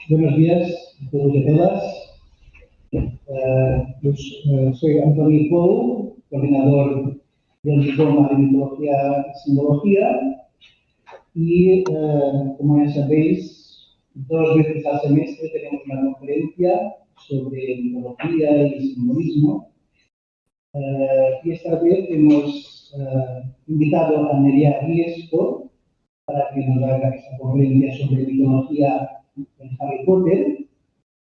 Buenos días a todos y a todas. Soy Antonio Pou, coordinador del diploma de Mitología y Simbología y, como ya sabéis, 2 veces al semestre tenemos una conferencia sobre mitología y simbolismo. Y esta vez hemos invitado a Nerea Riesco para que nos haga esta conferencia sobre mitología en Harry Potter.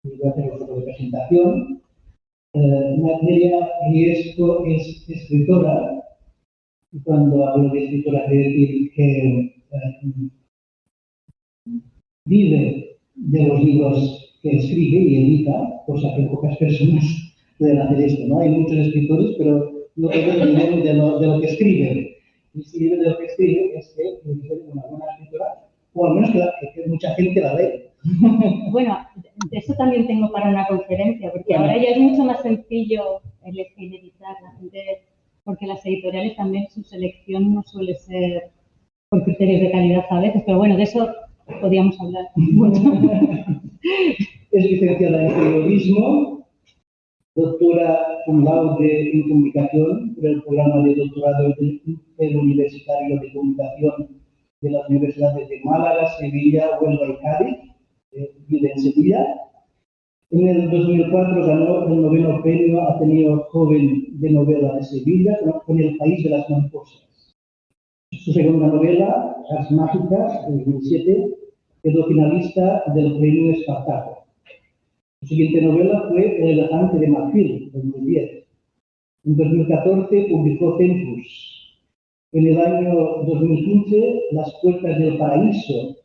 Y voy a hacer un poco de presentación. Nerea Riesco es escritora, y cuando hablo de escritora quiero decir que vive de los libros que escribe y edita, cosa que pocas personas pueden hacer esto, ¿no? Hay muchos escritores, pero no todos viven de lo que escriben. Y si vive de lo que escribe, es que es una buena escritora, o al menos que mucha gente la lee. Bueno, de eso también tengo para una conferencia, porque ahora ya es mucho más sencillo el editar la gente, porque las editoriales también su selección no suele ser por criterios de calidad a veces, pero bueno, de eso podríamos hablar mucho. Es licenciada en periodismo, doctora cum laude en comunicación por el programa de doctorado interuniversitario de comunicación de las universidades de Málaga, Sevilla, Huelva y Cádiz. Vive en Sevilla. En el 2004 ganó el 9º premio Ateneo Joven de Novela de Sevilla con El País de las Mariposas. Su segunda novela, Las Mágicas, en 2007, quedó finalista del premio Espartaco. Su siguiente novela fue El Elefante de Marfil, en 2010. En 2014 publicó Tempus. En el año 2015, Las Puertas del Paraíso.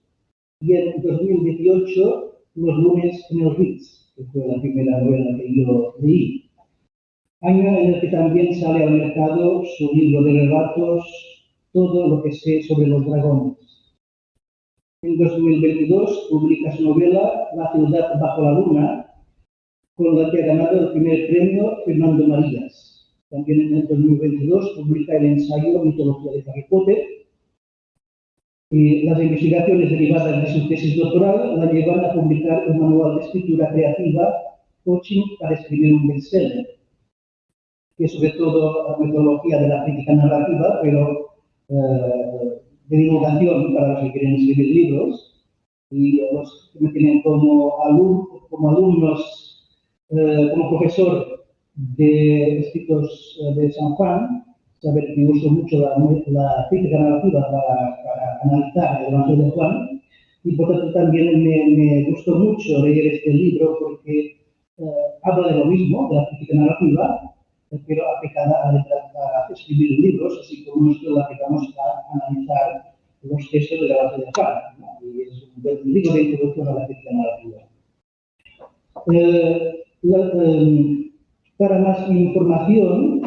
Y en 2018, Los lunes en el Ritz, que fue la primera novela que yo leí. Año en el que también sale al mercado su libro de relatos, Todo lo que sé sobre los dragones. En 2022 publica su novela La ciudad bajo la luna, con la que ha ganado el primer premio Fernando Marías. También en el 2022 publica el ensayo Mitología de Harry Potter. Y las investigaciones derivadas de su tesis doctoral la llevan a publicar un manual de escritura creativa, Coaching para escribir un bestseller, que es sobre todo la metodología de la crítica narrativa, pero de divulgación para los que quieren escribir libros, y los que me tienen como alumnos, como profesor de escritos de San Juan. Saber que uso mucho la crítica narrativa para analizar el Evangelio de Juan, y por tanto también me gustó mucho leer este libro porque habla de lo mismo, de la crítica narrativa, pero aplicada a escribir libros, así como nosotros la aplicamos a analizar los textos del Evangelio de Juan, ¿no? Y es un libro de introducción a la crítica narrativa. Para más información,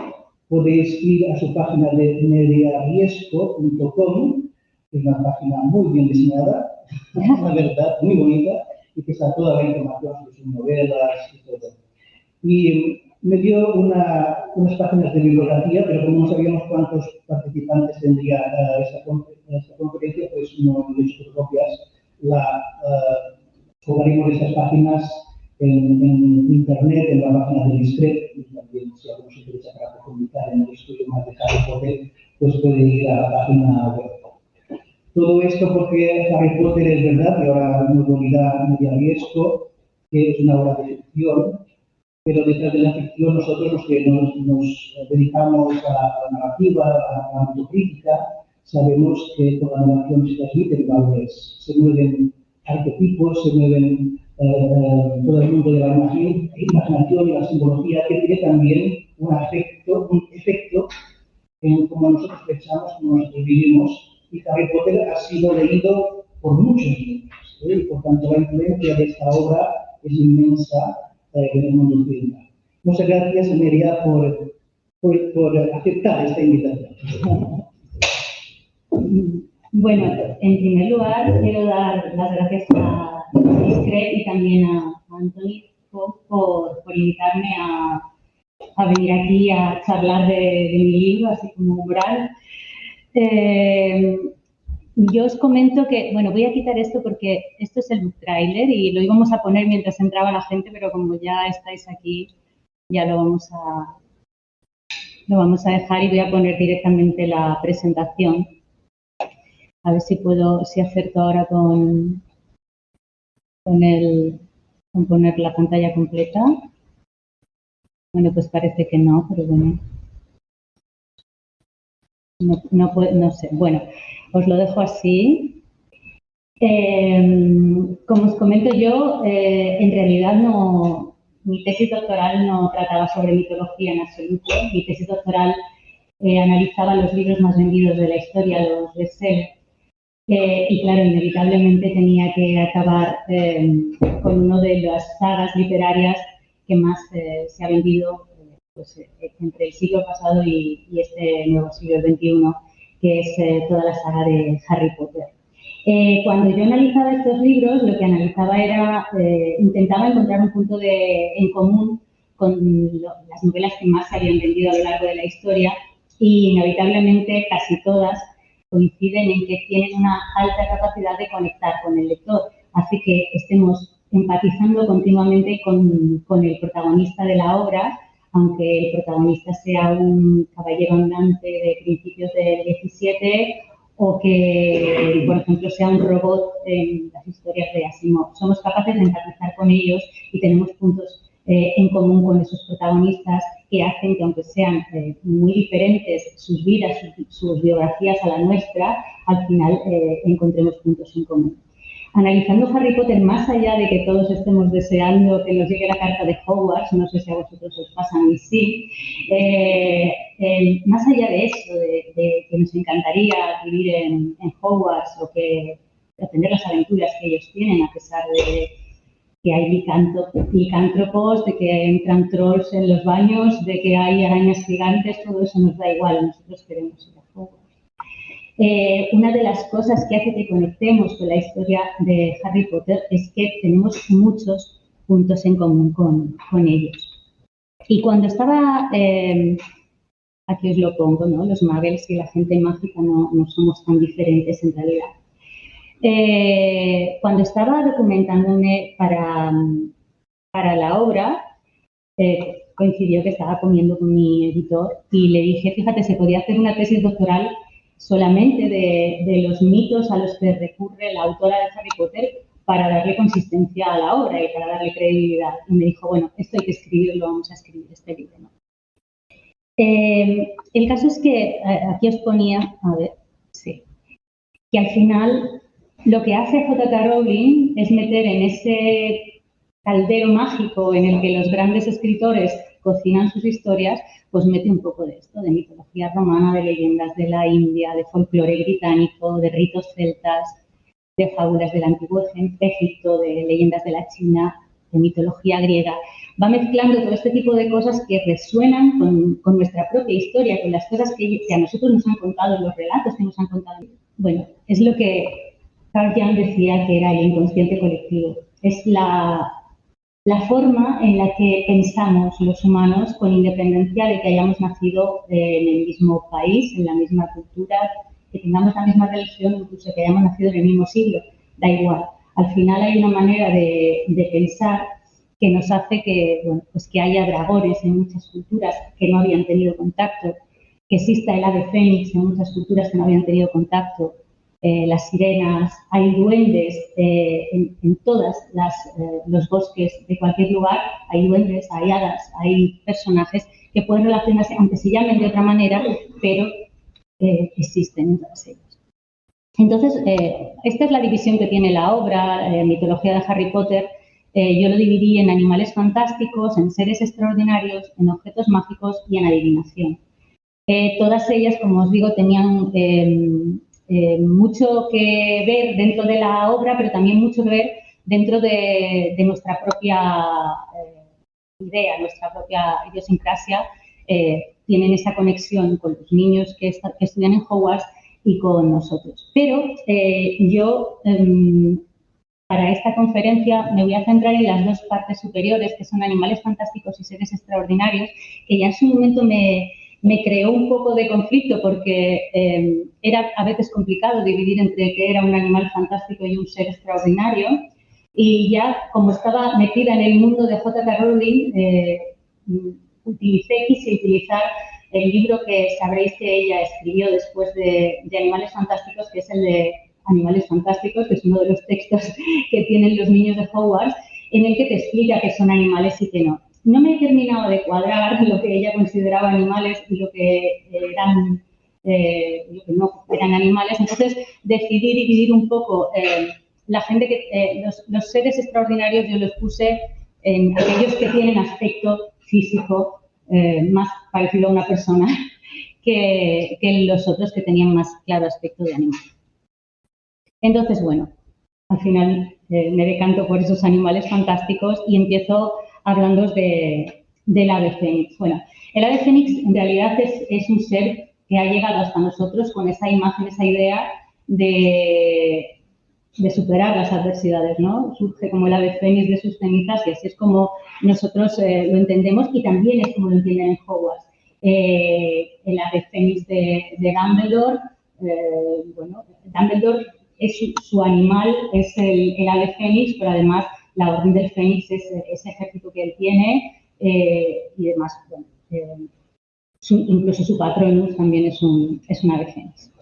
podéis ir a su página de nereariesco.com, que es una página muy bien diseñada, la verdad, muy bonita, y que está toda la información sobre sus novelas y todo. Y me dio unas páginas de bibliografía, pero como no sabíamos cuántos participantes tendría esta conferencia, pues no he hecho fotocopias. Colgaremos estas páginas en internet, en la página del ISCREP, y también si alguno se interesa para profundizar en el estudio más de Harry Potter, pues puede ir a la página web. Todo esto porque Harry Potter es verdad, y ahora nos lo dirá Nerea Riesco, que es una obra de ficción, pero detrás de la ficción nosotros los que nos dedicamos a la narrativa, a la autocrítica, sabemos que con la narración se transmiten valores, se mueven arquetipos, se mueven todo el mundo de la imaginación y la simbología, que tiene también un efecto en cómo nosotros pensamos, cómo nosotros vivimos. Y Harry Potter ha sido leído por muchos niños, y por tanto la influencia de esta obra es inmensa en el mundo occidental. Muchas gracias, Nerea, por aceptar esta invitación. Bueno, en primer lugar, quiero dar las gracias a ISCREP y también a Antonio por invitarme a venir aquí a charlar de mi libro, así como oral. yo os comento que, bueno, voy a quitar esto porque esto es el book trailer y lo íbamos a poner mientras entraba la gente, pero como ya estáis aquí, ya lo vamos a dejar y voy a poner directamente la presentación. A ver si puedo, si acerto ahora con poner la pantalla completa. Bueno, pues parece que no, pero bueno. No sé. Bueno, os lo dejo así. Como os comento yo, en realidad mi tesis doctoral no trataba sobre mitología en absoluto. Mi tesis doctoral analizaba los libros más vendidos de la historia, los bestsellers. Y claro, inevitablemente tenía que acabar con una de las sagas literarias que más se ha vendido pues, entre el siglo pasado y este nuevo siglo XXI, que es toda la saga de Harry Potter. Cuando yo analizaba estos libros, lo que analizaba era, intentaba encontrar un punto en común con las novelas que más se habían vendido a lo largo de la historia y inevitablemente casi todas coinciden en que tienen una alta capacidad de conectar con el lector, hace que estemos empatizando continuamente con el protagonista de la obra, aunque el protagonista sea un caballero andante de principios del 17 o que, por ejemplo, sea un robot en las historias de Asimov. Somos capaces de empatizar con ellos y tenemos puntos en común con esos protagonistas que hacen que, aunque sean muy diferentes sus vidas, sus biografías a la nuestra, al final encontremos puntos en común. Analizando Harry Potter, más allá de que todos estemos deseando que nos llegue la carta de Hogwarts, no sé si a vosotros os pasa, a mí sí, más allá de eso, de que nos encantaría vivir en Hogwarts o tener las aventuras que ellos tienen, a pesar de que hay licántropos, de que entran trolls en los baños, de que hay arañas gigantes, todo eso nos da igual, nosotros queremos ir a Hogwarts. Una de las cosas que hace que conectemos con la historia de Harry Potter es que tenemos muchos puntos en común con ellos. Y cuando estaba, aquí os lo pongo, ¿no? Los muggles y la gente mágica no somos tan diferentes en realidad. Cuando estaba documentándome para la obra, coincidió que estaba comiendo con mi editor y le dije, fíjate, se podía hacer una tesis doctoral solamente de los mitos a los que recurre la autora de Harry Potter para darle consistencia a la obra y para darle credibilidad. Y me dijo, bueno, esto hay que escribirlo, vamos a escribir este libro, ¿no? El caso es que, aquí os ponía, a ver, sí, que al final lo que hace J.K. Rowling es meter en ese caldero mágico en el que los grandes escritores cocinan sus historias, pues mete un poco de esto, de mitología romana, de leyendas de la India, de folclore británico, de ritos celtas, de fábulas del antiguo Egipto, de leyendas de la China, de mitología griega. Va mezclando todo este tipo de cosas que resuenan con nuestra propia historia, con las cosas que a nosotros nos han contado, los relatos que nos han contado. Bueno, es lo que Carl Jung decía que era el inconsciente colectivo. Es la forma en la que pensamos los humanos, con independencia de que hayamos nacido en el mismo país, en la misma cultura, que tengamos la misma religión, incluso que hayamos nacido en el mismo siglo, da igual. Al final hay una manera de pensar que nos hace que, bueno, pues que haya dragones en muchas culturas que no habían tenido contacto, que exista el ave fénix en muchas culturas que no habían tenido contacto, las sirenas, hay duendes en todos los bosques de cualquier lugar, hay duendes, hay hadas, hay personajes que pueden relacionarse, aunque se llamen de otra manera, pero existen en todas ellas. Entonces, esta es la división que tiene la obra, mitología de Harry Potter. Yo lo dividí en animales fantásticos, en seres extraordinarios, en objetos mágicos y en adivinación. Todas ellas, como os digo, tenían mucho que ver dentro de la obra, pero también mucho que ver dentro de nuestra propia idea, nuestra propia idiosincrasia. Tienen esa conexión con los niños que estudian en Hogwarts y con nosotros. Pero yo, para esta conferencia, me voy a centrar en las dos partes superiores, que son animales fantásticos y seres extraordinarios, que ya en su momento me me creó un poco de conflicto porque era a veces complicado dividir entre que era un animal fantástico y un ser extraordinario. Y ya, como estaba metida en el mundo de J.K. Rowling, quise utilizar el libro que sabréis que ella escribió después de Animales Fantásticos, que es el de Animales Fantásticos, que es uno de los textos que tienen los niños de Hogwarts, en el que te explica qué son animales y qué no. No me he terminado de cuadrar lo que ella consideraba animales y lo que no eran animales, entonces decidí dividir un poco la gente que los seres extraordinarios. Yo los puse en aquellos que tienen aspecto físico más parecido a una persona que los otros que tenían más claro aspecto de animal. Entonces, bueno, al final me decanto por esos animales fantásticos y empiezo hablando del ave fénix. Bueno, el ave fénix en realidad es un ser que ha llegado hasta nosotros con esa imagen, esa idea de superar las adversidades, ¿no? Surge como el ave fénix de sus cenizas y así es como nosotros lo entendemos y también es como lo entienden en Hogwarts. El ave fénix de Dumbledore, bueno, Dumbledore su animal es el ave fénix, pero además la orden del fénix es ese ejército que él tiene y demás. Bueno, incluso su patronus también es un ave fénix.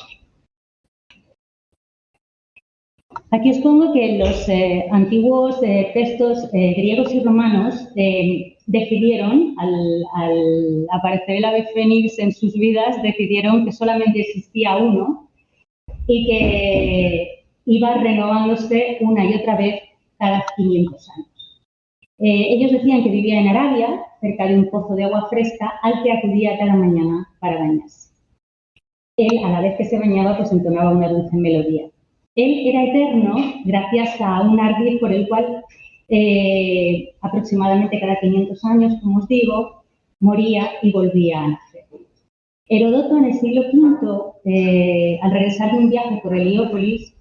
Aquí os pongo que los antiguos textos griegos y romanos decidieron, al aparecer el ave fénix en sus vidas, decidieron que solamente existía uno y que iba renovándose una y otra vez cada 500 años. Ellos decían que vivía en Arabia, cerca de un pozo de agua fresca, al que acudía cada mañana para bañarse. Él, a la vez que se bañaba, pues entonaba una dulce melodía. Él era eterno gracias a un ardid por el cual aproximadamente cada 500 años, como os digo, moría y volvía a nacer. Heródoto en el siglo V, al regresar de un viaje por Heliópolis,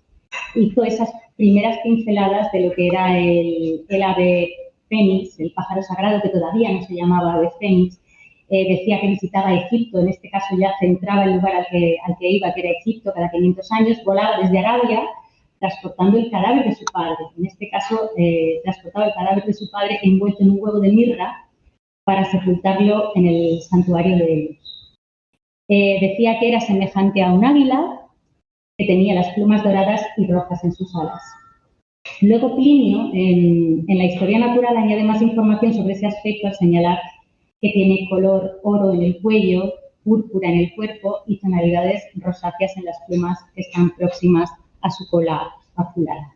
hizo esas primeras pinceladas de lo que era el ave fénix, el pájaro sagrado, que todavía no se llamaba ave fénix. Decía que visitaba Egipto, en este caso ya centraba el lugar al que iba, que era Egipto, cada 500 años, volaba desde Arabia, transportando el cadáver de su padre. En este caso, transportaba el cadáver de su padre envuelto en un huevo de mirra para sepultarlo en el santuario de Helios. Decía que era semejante a un águila, que tenía las plumas doradas y rojas en sus alas. Luego Plinio, en la Historia Natural, añade más información sobre ese aspecto al señalar que tiene color oro en el cuello, púrpura en el cuerpo y tonalidades rosáceas en las plumas que están próximas a su cola azulada.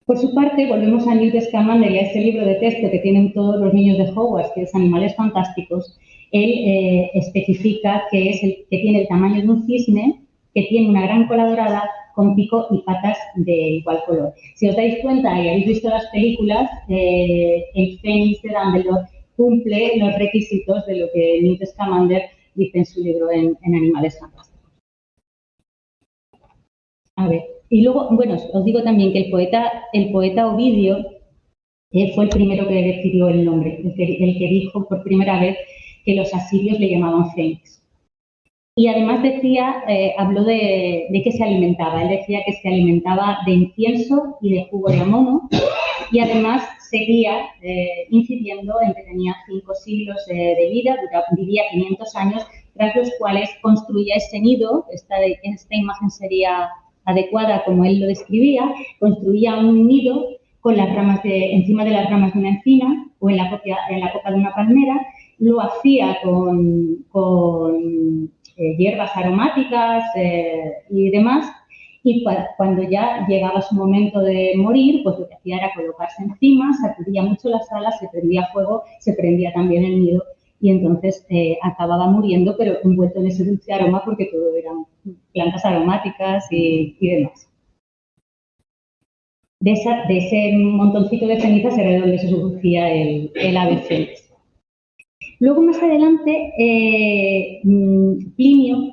Por su parte, volvemos a Newt Scamander y a este libro de texto que tienen todos los niños de Hogwarts, que es Animales Fantásticos. Él especifica que tiene el tamaño de un cisne, que tiene una gran cola dorada con pico y patas de igual color. Si os dais cuenta y habéis visto las películas, el fénix de Dumbledore cumple los requisitos de lo que Newt Scamander dice en su libro en Animales Fantásticos. A ver, y luego, bueno, os digo también que el poeta Ovidio fue el primero que decidió el nombre, el que dijo por primera vez que los asirios le llamaban fénix. Y además habló de qué se alimentaba. Él decía que se alimentaba de incienso y de jugo de amono y además seguía incidiendo en que tenía 5 siglos de vida, vivía 500 años, tras los cuales construía ese nido. Esta imagen sería adecuada como él lo describía. Construía un nido con las ramas encima de las ramas de una encina o en la copa de una palmera. Lo hacía con hierbas aromáticas y demás, y cuando ya llegaba su momento de morir, pues lo que hacía era colocarse encima, sacudía mucho las alas, se prendía fuego, se prendía también el nido y entonces acababa muriendo, pero envuelto en ese dulce aroma porque todo eran plantas aromáticas y demás. De ese montoncito de cenizas era de donde se surgía el ave fénix. Luego, más adelante, Plinio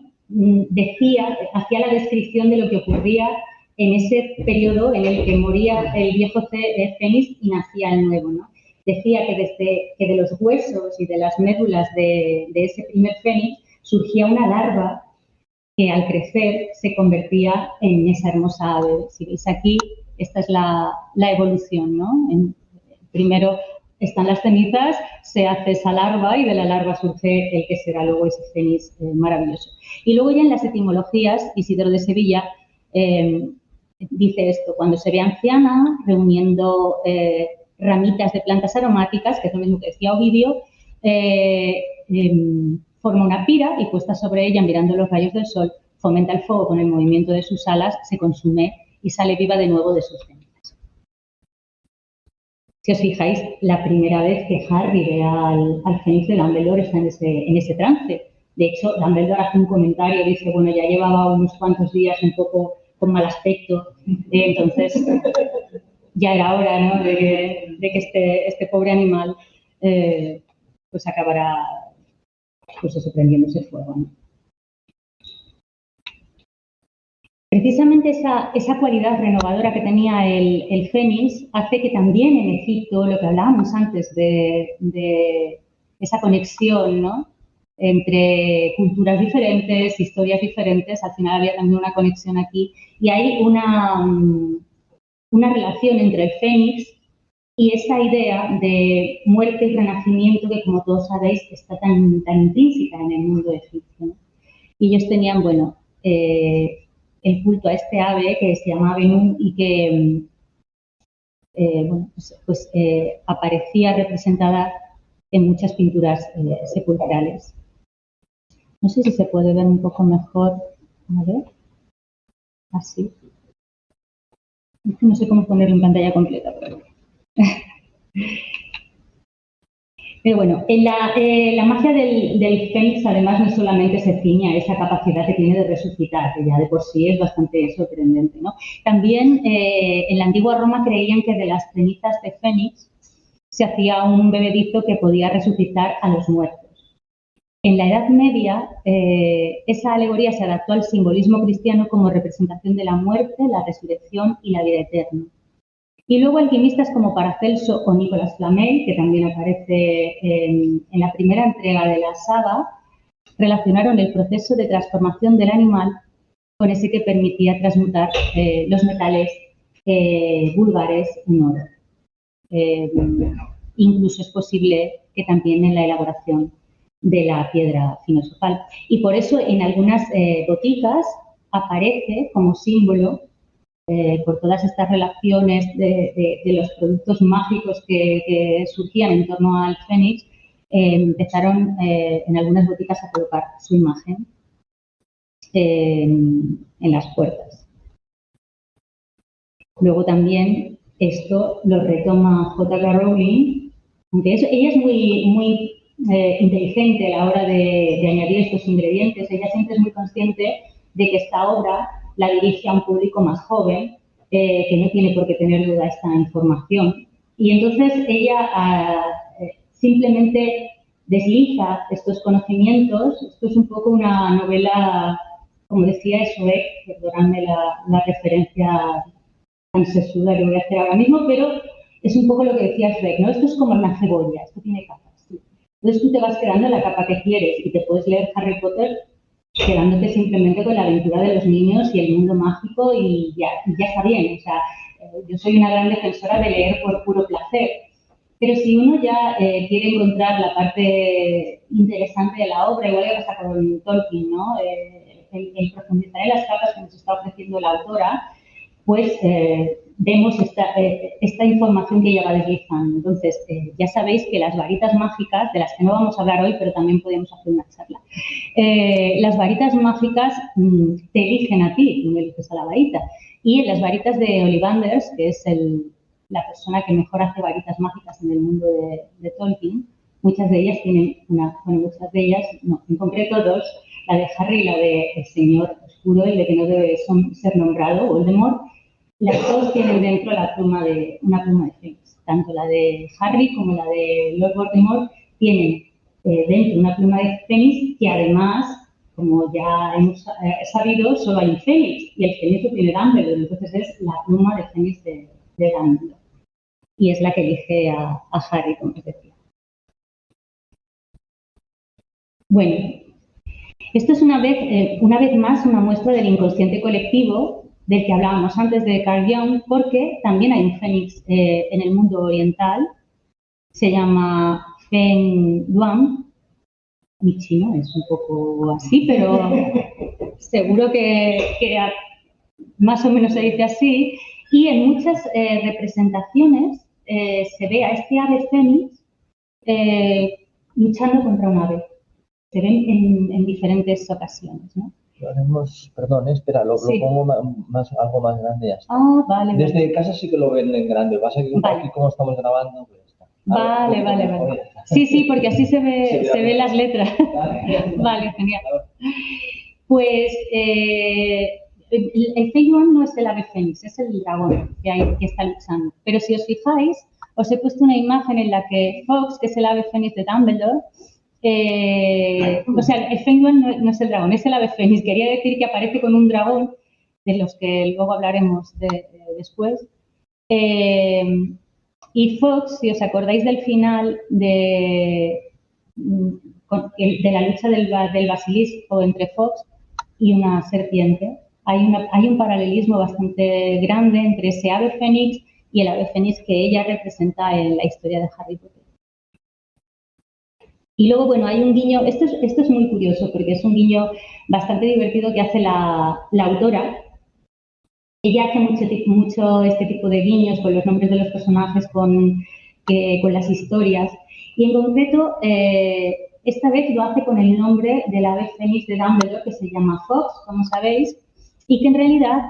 hacía la descripción de lo que ocurría en ese periodo en el que moría el viejo fénix y nacía el nuevo, ¿no? decía que de los huesos y de las médulas de ese primer fénix surgía una larva que al crecer se convertía en esa hermosa ave. Si veis aquí, esta es la evolución, ¿no? Primero están las cenizas, se hace esa larva y de la larva surge el que será luego ese fénix maravilloso. Y luego ya en las etimologías, Isidoro de Sevilla dice esto: cuando se ve anciana reuniendo ramitas de plantas aromáticas, que es lo mismo que decía Ovidio, forma una pira y puesta sobre ella mirando los rayos del sol, fomenta el fuego con el movimiento de sus alas, se consume y sale viva de nuevo de sus cenizas. Si os fijáis, la primera vez que Harry ve al fénix de Dumbledore está en ese trance. De hecho, Dumbledore hace un comentario, dice, bueno, ya llevaba unos cuantos días un poco con mal aspecto, entonces ya era hora, ¿no?, de que este pobre animal pues acabará pues eso, prendiéndose fuego, ¿no? Precisamente esa cualidad renovadora que tenía el fénix hace que también en Egipto, lo que hablábamos antes de esa conexión, ¿no?, entre culturas diferentes, historias diferentes, al final había también una conexión aquí y hay una relación entre el fénix y esa idea de muerte y renacimiento que, como todos sabéis, está tan intrínseca en el mundo egipcio, ¿no? Y ellos tenían, bueno, el culto a este ave que se llama Benú y que bueno, pues aparecía representada en muchas pinturas sepulcrales. No sé si se puede ver un poco mejor. A ver. Así. No sé cómo ponerlo en pantalla completa, pero Pero bueno, la magia del fénix además no solamente se ciña a esa capacidad que tiene de resucitar, que ya de por sí es bastante sorprendente, ¿no? También en la antigua Roma creían que de las cenizas de fénix se hacía un bebedizo que podía resucitar a los muertos. En la Edad Media, esa alegoría se adaptó al simbolismo cristiano como representación de la muerte, la resurrección y la vida eterna. Y luego alquimistas como Paracelso o Nicolas Flamel, que también aparece en la primera entrega de la saga, relacionaron el proceso de transformación del animal con ese que permitía transmutar los metales vulgares en oro. Incluso es posible que también en la elaboración de la piedra filosofal. Y por eso en algunas boticas aparece como símbolo, por todas estas relaciones de los productos mágicos que surgían en torno al fénix, empezaron en algunas boticas a colocar su imagen en las puertas. Luego también esto lo retoma J.K. Rowling, aunque ella es muy inteligente a la hora de añadir estos ingredientes. Ella siempre es muy consciente de que esta obra la dirige a un público más joven, que no tiene por qué tener duda esta información. Y entonces ella simplemente desliza estos conocimientos. Esto es un poco una novela, como decía Shrek, perdonadme la referencia tan sesuda que voy a hacer ahora mismo, pero es un poco lo que decía Shrek, ¿no? Esto es como una cebolla, esto tiene capas. ¿Sí? Entonces tú te vas quedando en la capa que quieres y te puedes leer Harry Potter quedándote simplemente con la aventura de los niños y el mundo mágico y ya está bien. O sea, yo soy una gran defensora de leer por puro placer. Pero si uno ya quiere encontrar la parte interesante de la obra, igual que pasa con Tolkien, ¿no? El profundizar en las capas que nos está ofreciendo la autora, pues vemos esta información que ella va deslizando. Entonces, ya sabéis que las varitas mágicas, de las que no vamos a hablar hoy, pero también podemos hacer una charla, las varitas mágicas te eligen a ti, tú no eliges a la varita. Y en las varitas de Ollivanders, que es la persona que mejor hace varitas mágicas en el mundo de Tolkien, muchas de ellas tienen muchas de ellas, no, en concreto dos, la de Harry y la de el Señor Oscuro, el de que no debe ser nombrado, Voldemort. Las dos tienen dentro una pluma de fénix. Tanto la de Harry como la de Lord Voldemort tienen dentro una pluma de fénix que además, como ya hemos sabido, solo hay un fénix y el fénix lo tiene Dumbledore, entonces es la pluma de fénix de Dumbledore. y es la que elige a Harry, como os decía. Bueno, esto es una vez más una muestra del inconsciente colectivo del que hablábamos antes de Carl Jung, porque también hay un fénix en el mundo oriental, se llama Feng Duan. Mi chino es un poco así, pero seguro que más o menos se dice así, y en muchas representaciones se ve a este ave fénix luchando contra un ave. Se ven en diferentes ocasiones, ¿no? Lo haremos, perdón, espera, lo Sí. pongo algo más grande ya está. Ah, vale. Desde vale. casa sí que lo ven en grande, pasa que Vale. aquí como estamos grabando, pues está. Vale, vale. Sí, porque así se ven las letras. Vale, genial. Pues el Feng Yuan no es el ave fénix, es el dragón que está luchando. Pero si os fijáis, os he puesto una imagen en la que Fox, que es el ave fénix de Dumbledore, o sea, el Feng Yuan no es el dragón, es el ave fénix. Quería decir que aparece con un dragón, de los que luego hablaremos después. Y Fox, si os acordáis del final de la lucha del basilisco entre Fox y una serpiente, hay un paralelismo bastante grande entre ese ave fénix y el ave fénix que ella representa en la historia de Harry Potter. Y luego, bueno, hay un guiño, esto es muy curioso porque es un guiño bastante divertido que hace la autora. Ella hace mucho este tipo de guiños con los nombres de los personajes, con las historias. Y en concreto, esta vez lo hace con el nombre del ave fénix de Dumbledore, que se llama Fox, como sabéis, y que en realidad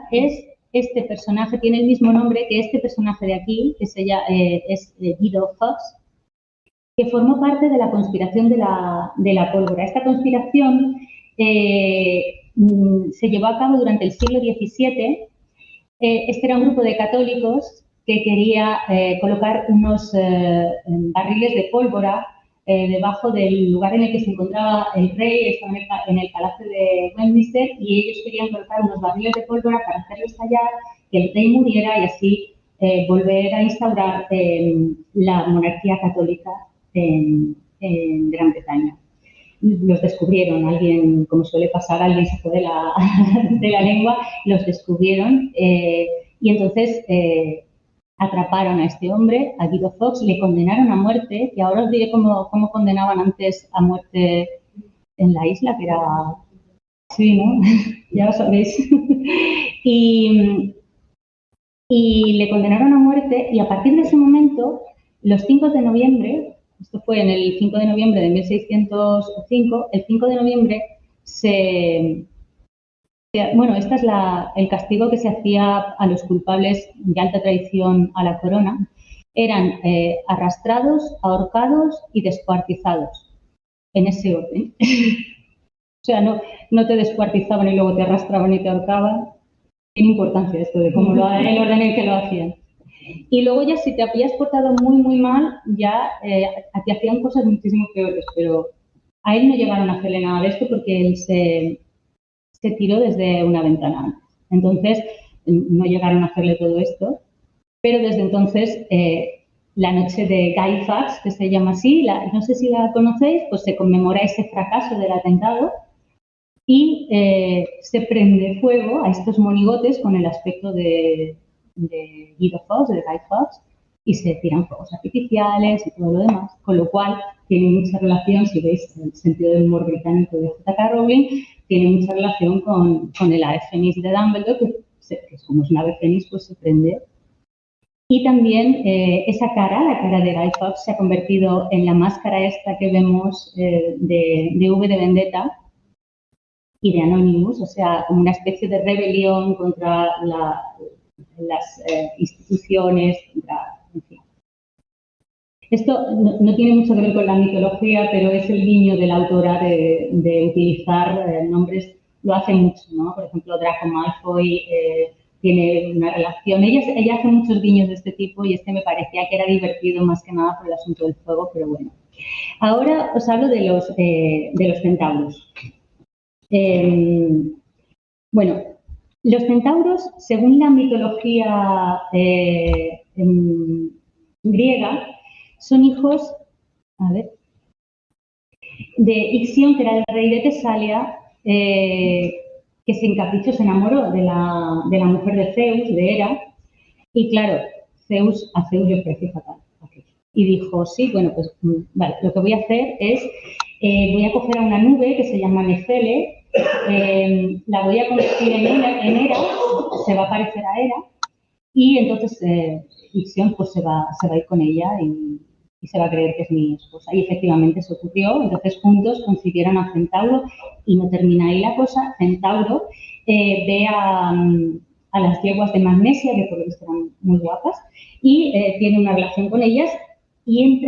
este personaje tiene el mismo nombre que este personaje de aquí, que es Guido Fawkes, que formó parte de la conspiración de la pólvora. Esta conspiración se llevó a cabo durante el siglo XVII. Este era un grupo de católicos que quería colocar unos barriles de pólvora debajo del lugar en el que se encontraba el rey, estaba en el palacio de Westminster, y ellos querían colocar unos barriles de pólvora para hacerlo estallar, que el rey muriera y así volver a instaurar la monarquía católica en Gran Bretaña. Los descubrieron, alguien, como suele pasar, alguien se fue de la lengua, los descubrieron y entonces atraparon a este hombre, a Guido Fawkes, le condenaron a muerte, que ahora os diré cómo condenaban antes a muerte en la isla, que era... Sí, ¿no? Ya lo sabéis. Y le condenaron a muerte y a partir de ese momento, los 5 de noviembre, esto fue en el 5 de noviembre de 1605, el 5 de noviembre bueno, este es el castigo que se hacía a los culpables de alta traición a la corona. Eran arrastrados, ahorcados y descuartizados, en ese orden. O sea, no te descuartizaban y luego te arrastraban y te ahorcaban. Tiene importancia esto de cómo el orden en que lo hacían. Y luego ya si te habías portado muy, muy mal, ya te hacían cosas muchísimo peores, pero a él no llegaron a hacerle nada de esto porque él se tiró desde una ventana. Entonces, no llegaron a hacerle todo esto, pero desde entonces, la noche de Guy Fawkes, que se llama así, no sé si la conocéis, pues se conmemora ese fracaso del atentado y se prende fuego a estos monigotes con el aspecto de Guido Fawkes, de Guy Fawkes, y se tiran fuegos artificiales y todo lo demás, con lo cual tiene mucha relación, si veis el sentido del humor británico de J.K. Rowling, tiene mucha relación con el ave fénix de Dumbledore, que como es un ave fénix, pues se prende. Y también esa cara, la cara de Guy Fawkes, se ha convertido en la máscara esta que vemos de V de Vendetta y de Anonymous, o sea, como una especie de rebelión contra las instituciones, en fin. Esto no tiene mucho que ver con la mitología, pero es el guiño de la autora de utilizar nombres, lo hace mucho, ¿no? Por ejemplo, Draco Malfoy tiene una relación. Ella hace muchos guiños de este tipo y este me parecía que era divertido más que nada por el asunto del fuego, pero bueno. Ahora os hablo de los centauros. Bueno, los centauros, según la mitología griega, son hijos, a ver, de Ixión, que era el rey de Tesalia, que se encaprichó, se enamoró de la mujer de Zeus, de Hera, y claro, a Zeus le pareció fatal aquello. Y dijo, sí, bueno, pues vale, lo que voy a hacer es, voy a coger a una nube que se llama Nefele, la voy a convertir en Hera, se va a parecer a Hera, y entonces Ixión pues se va a ir con ella y se va a creer que es mi esposa. Y efectivamente eso ocurrió, entonces juntos consiguieron a Centauro y no termina ahí la cosa. Centauro ve a las yeguas de Magnesia, que por lo visto eran muy guapas, y tiene una relación con ellas y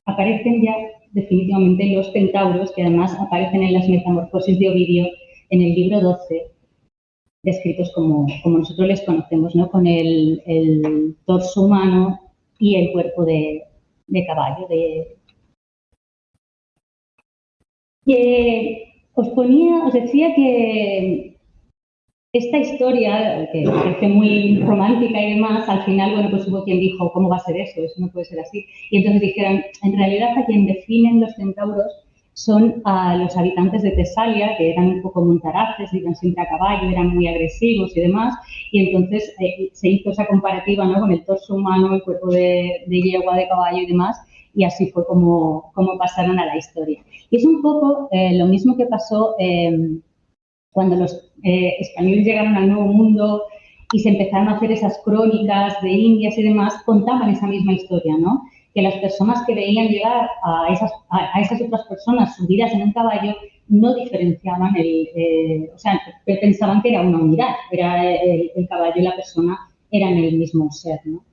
aparecen ya definitivamente los centauros, que además aparecen en las Metamorfosis de Ovidio en el libro 12, descritos como nosotros les conocemos, ¿no? Con el torso humano y el cuerpo de caballo. Os decía que esta historia, que parece muy romántica y demás, al final, bueno, pues hubo quien dijo, ¿cómo va a ser eso? Eso no puede ser así. Y entonces dijeron, en realidad a quien definen los centauros son a los habitantes de Tesalia, que eran un poco montaraces, iban siempre a caballo, eran muy agresivos y demás, y entonces se hizo esa comparativa, ¿no?, con el torso humano, el cuerpo de yegua, de caballo y demás, y así fue como pasaron a la historia. Y es un poco lo mismo que pasó cuando los españoles llegaron al Nuevo Mundo y se empezaron a hacer esas crónicas de indias y demás, contaban esa misma historia, ¿no? Que las personas que veían llegar a esas otras personas subidas en un caballo no diferenciaban, o sea, pensaban que era una unidad, era el caballo y la persona eran el mismo ser, ¿no?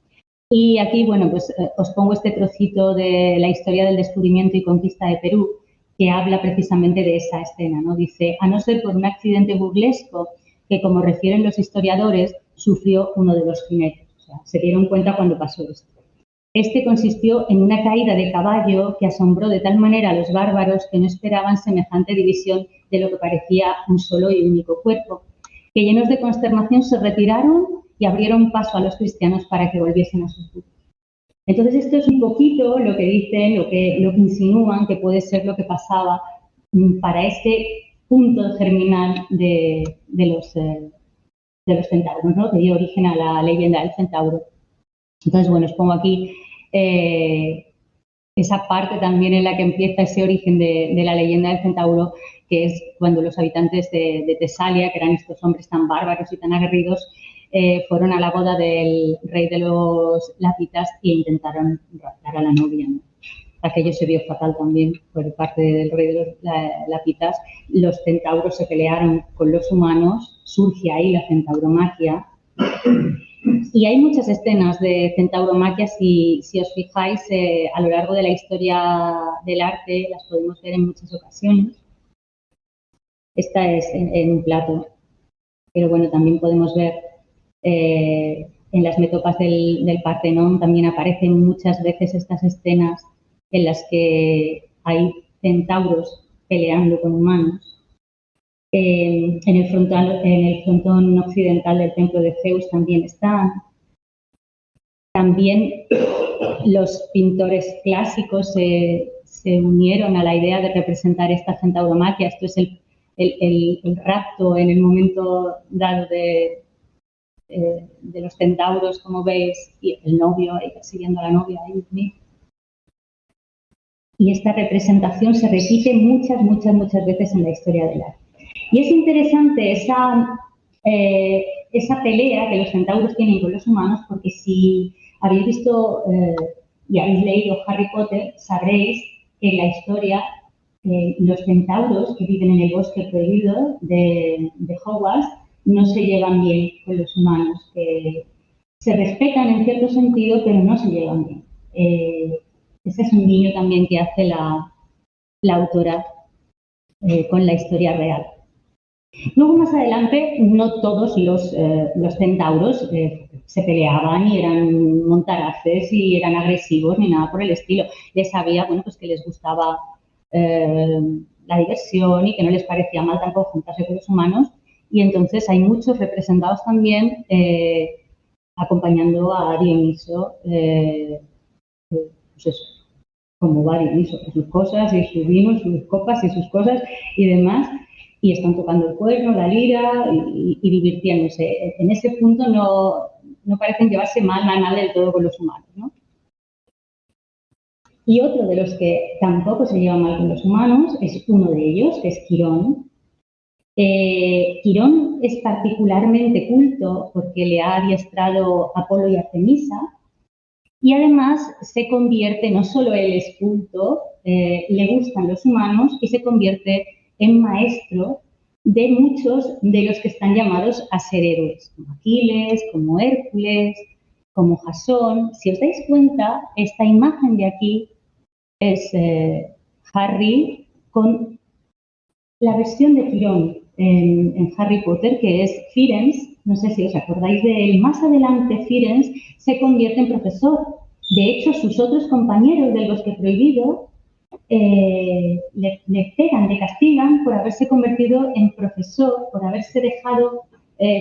Y aquí, bueno, pues os pongo este trocito de la historia del descubrimiento y conquista de Perú, que habla precisamente de esa escena, ¿no? Dice, a no ser por un accidente burlesco que, como refieren los historiadores, sufrió uno de los jinetes. O sea, se dieron cuenta cuando pasó esto. Este consistió en una caída de caballo que asombró de tal manera a los bárbaros que no esperaban semejante división de lo que parecía un solo y único cuerpo, que llenos de consternación se retiraron y abrieron paso a los cristianos para que volviesen a sus grupos. Entonces, esto es un poquito lo que dicen, lo que insinúan que puede ser lo que pasaba para este punto germinal de los centauros, ¿no?, que dio origen a la leyenda del centauro. Entonces, bueno, os pongo aquí esa parte también en la que empieza ese origen de la leyenda del centauro, que es cuando los habitantes de Tesalia, que eran estos hombres tan bárbaros y tan aguerridos, fueron a la boda del rey de los Lápitas e intentaron raptar a la novia, ¿no? Aquello se vio fatal también por parte del rey de los Lápitas. Los centauros se pelearon con los humanos, surge ahí la centauromaquia. Y hay muchas escenas de centauromaquia, si os fijáis, a lo largo de la historia del arte, las podemos ver en muchas ocasiones. Esta es en un plato, pero bueno, también podemos ver en las metopas del Partenón, también aparecen muchas veces estas escenas en las que hay centauros peleando con humanos. En el frontón occidental del templo de Zeus también están. También los pintores clásicos se unieron a la idea de representar esta centauromaquia. Esto es el rapto en el momento dado de los centauros, como veis, y el novio ahí persiguiendo a la novia ahí. Y esta representación se repite muchas veces en la historia del arte. Y es interesante esa pelea que los centauros tienen con los humanos, porque si habéis visto y habéis leído Harry Potter, sabréis que en la historia los centauros que viven en el bosque prohibido de Hogwarts no se llevan bien con los humanos, que se respetan en cierto sentido, pero no se llevan bien. Ese es un guiño también que hace la autora con la historia real. Luego, más adelante, no todos los centauros se peleaban y eran montaraces y eran agresivos ni nada por el estilo. Les había, bueno, pues que les gustaba la diversión y que no les parecía mal tampoco juntarse con los humanos. Y entonces hay muchos representados también acompañando a Dioniso, pues eso, como va Dioniso, con sus cosas y sus vinos, sus copas y sus cosas y demás, y están tocando el cuerno, la lira y divirtiéndose. En ese punto no parecen llevarse mal del todo con los humanos, ¿no? Y otro de los que tampoco se lleva mal con los humanos es uno de ellos, que es Quirón. Quirón es particularmente culto porque le ha adiestrado Apolo y Artemisa, y además se convierte, no solo él es culto, le gustan los humanos y se convierte en maestro de muchos de los que están llamados a ser héroes, como Aquiles, como Hércules, como Jasón. Si os dais cuenta, esta imagen de aquí es Harry con la versión de Quirón en Harry Potter, que es Firenze. No sé si os acordáis de él. Más adelante, Firenze se convierte en profesor. De hecho, sus otros compañeros del Bosque Prohibido le pegan, le castigan por haberse convertido en profesor, por haberse dejado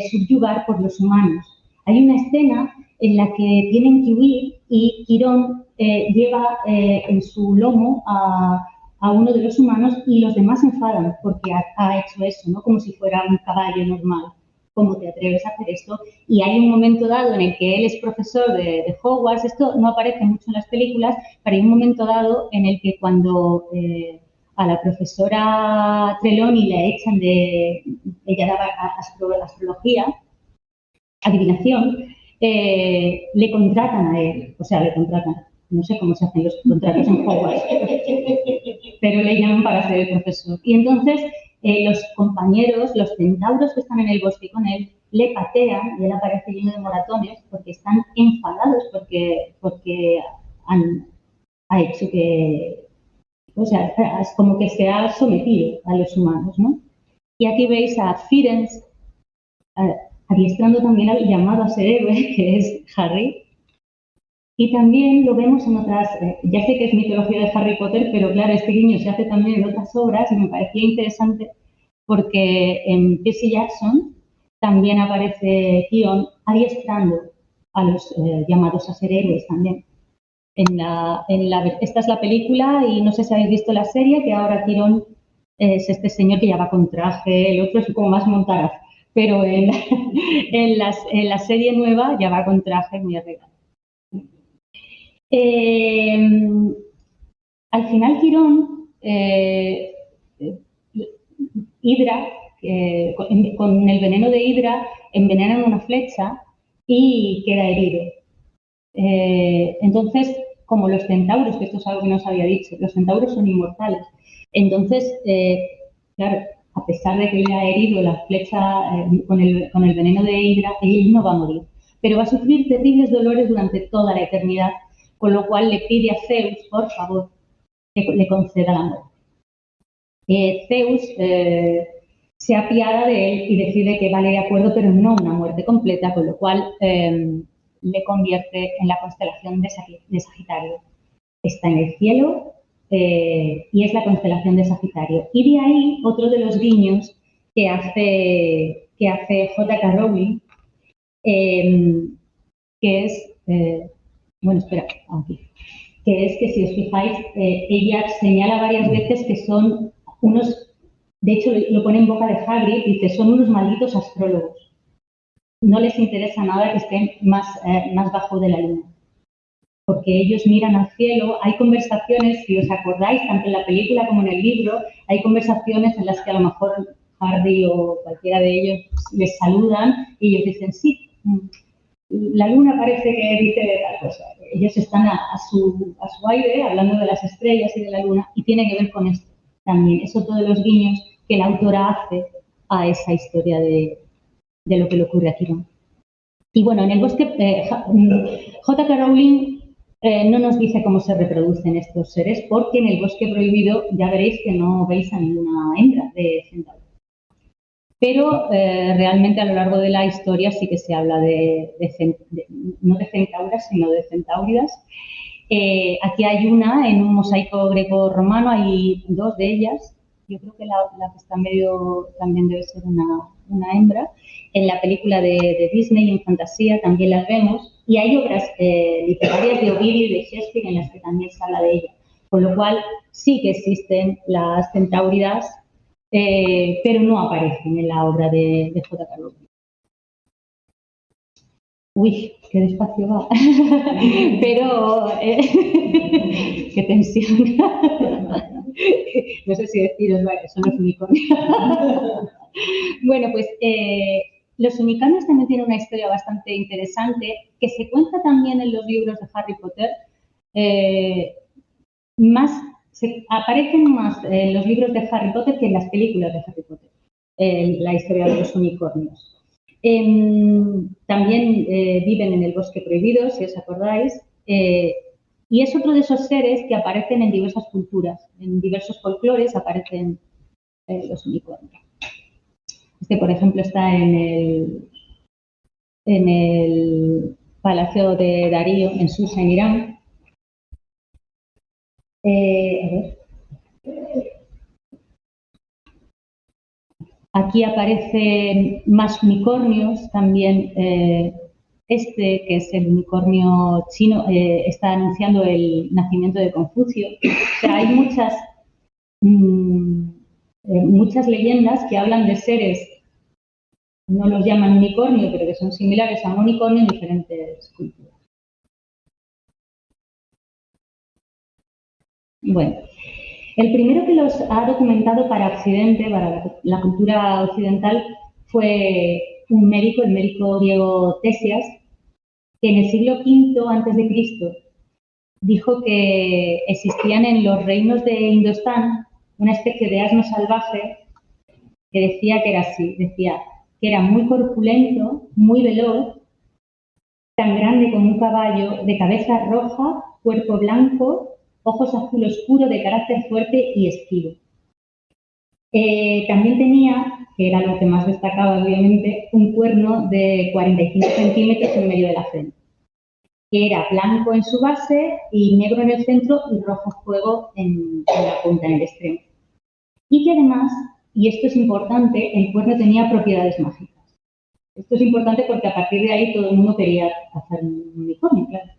subyugar por los humanos. Hay una escena en la que tienen que huir y Quirón lleva en su lomo a uno de los humanos y los demás se enfadan porque ha hecho eso, ¿no? Como si fuera un caballo normal. ¿Cómo te atreves a hacer esto? Y hay un momento dado en el que él es profesor de Hogwarts. Esto no aparece mucho en las películas, pero hay un momento dado en el que cuando a la profesora Trelawney le echan ella daba astrología, adivinación, le contratan a él, o sea, le contratan. No sé cómo se hacen los contratos en Hogwarts, pero le llaman para ser el profesor. Y entonces los compañeros, los centauros que están en el bosque con él, le patean y él aparece lleno de moratones porque están enfadados porque ha hecho que, o sea, es como que se ha sometido a los humanos, ¿no? Y aquí veis a Firenze adiestrando también al llamado a ser héroe, que es Harry. Y también lo vemos en otras, ya sé que es mitología de Harry Potter, pero claro, este guiño se hace también en otras obras y me parecía interesante porque en Percy Jackson también aparece Quirón adiestrando a los llamados a ser héroes también. Esta es la película y no sé si habéis visto la serie, que ahora Quirón es este señor que ya va con traje, el otro es como más montaraz, pero en la serie nueva ya va con traje muy arreglado. Al final Quirón, Hidra, con el veneno de Hidra, envenenan una flecha y queda herido. Entonces, como los centauros, que esto es algo que no os había dicho, los centauros son inmortales. Entonces, claro, a pesar de que le ha herido la flecha con el veneno de Hidra, él no va a morir, pero va a sufrir terribles dolores durante toda la eternidad, con lo cual le pide a Zeus, por favor, que le conceda la muerte. Zeus se apiada de él y decide que vale de acuerdo, pero no una muerte completa, con lo cual le convierte en la constelación de Sagitario. Está en el cielo y es la constelación de Sagitario. Y de ahí otro de los guiños que hace J.K. Rowling, que es, bueno, espera, aquí, que es que si os fijáis, ella señala varias veces que son unos, de hecho lo pone en boca de Hagrid, dice, son unos malditos astrólogos. No les interesa nada que estén más bajo de la luna, porque ellos miran al cielo. Hay conversaciones, si os acordáis, tanto en la película como en el libro, hay conversaciones en las que a lo mejor Harry o cualquiera de ellos les saludan y ellos dicen, sí, la luna parece que dice tal cosa. Ellos están a su aire, hablando de las estrellas y de la luna, y tiene que ver con esto también. Es otro de los guiños que la autora hace a esa historia de lo que le ocurre a Quirón. Y bueno, en el bosque, J.K. Rowling no nos dice cómo se reproducen estos seres, porque en el bosque prohibido ya veréis que no veis a ninguna hembra de centauro. Pero realmente a lo largo de la historia sí que se habla no de centauras, sino de centauridas. Aquí hay una, en un mosaico greco-romano hay dos de ellas. Yo creo que la que está en medio también debe ser una una hembra. En la película de Disney, en fantasía, también las vemos. Y hay obras literarias de Ovidio y de Shakespeare en las que también se habla de ella. Con lo cual, sí que existen las centauridas, pero no aparecen en la obra de J.K. Rowling. Uy, qué despacio va. Pero, qué tensión. No sé si deciros, son los unicornios. Bueno, pues los unicornios también tienen una historia bastante interesante que se cuenta también en los libros de Harry Potter. Aparecen más en los libros de Harry Potter que en las películas de Harry Potter, la historia de los unicornios. También viven en el bosque prohibido, si os acordáis, y es otro de esos seres que aparecen en diversas culturas, en diversos folclores aparecen los unicornios. Este, por ejemplo, está en el Palacio de Darío, en Susa, en Irán. A ver. Aquí aparecen más unicornios, también este, que es el unicornio chino, está anunciando el nacimiento de Confucio. O sea, hay muchas leyendas que hablan de seres, no los llaman unicornio, pero que son similares a un unicornio en diferentes culturas. Bueno, el primero que los ha documentado para Occidente, para la cultura occidental, fue un médico, el médico griego Ctesias, que en el siglo V a.C. dijo que existían en los reinos de Indostán una especie de asno salvaje que decía que era así, decía que era muy corpulento, muy veloz, tan grande como un caballo, de cabeza roja, cuerpo blanco, ojos azul oscuro, de carácter fuerte y esquivo. También tenía, que era lo que más destacaba obviamente, un cuerno de 45 centímetros en medio de la frente, que era blanco en su base y negro en el centro y rojo fuego en la punta, en el extremo. Y que además, y esto es importante, el cuerno tenía propiedades mágicas. Esto es importante porque a partir de ahí todo el mundo quería hacer un unicornio, claro.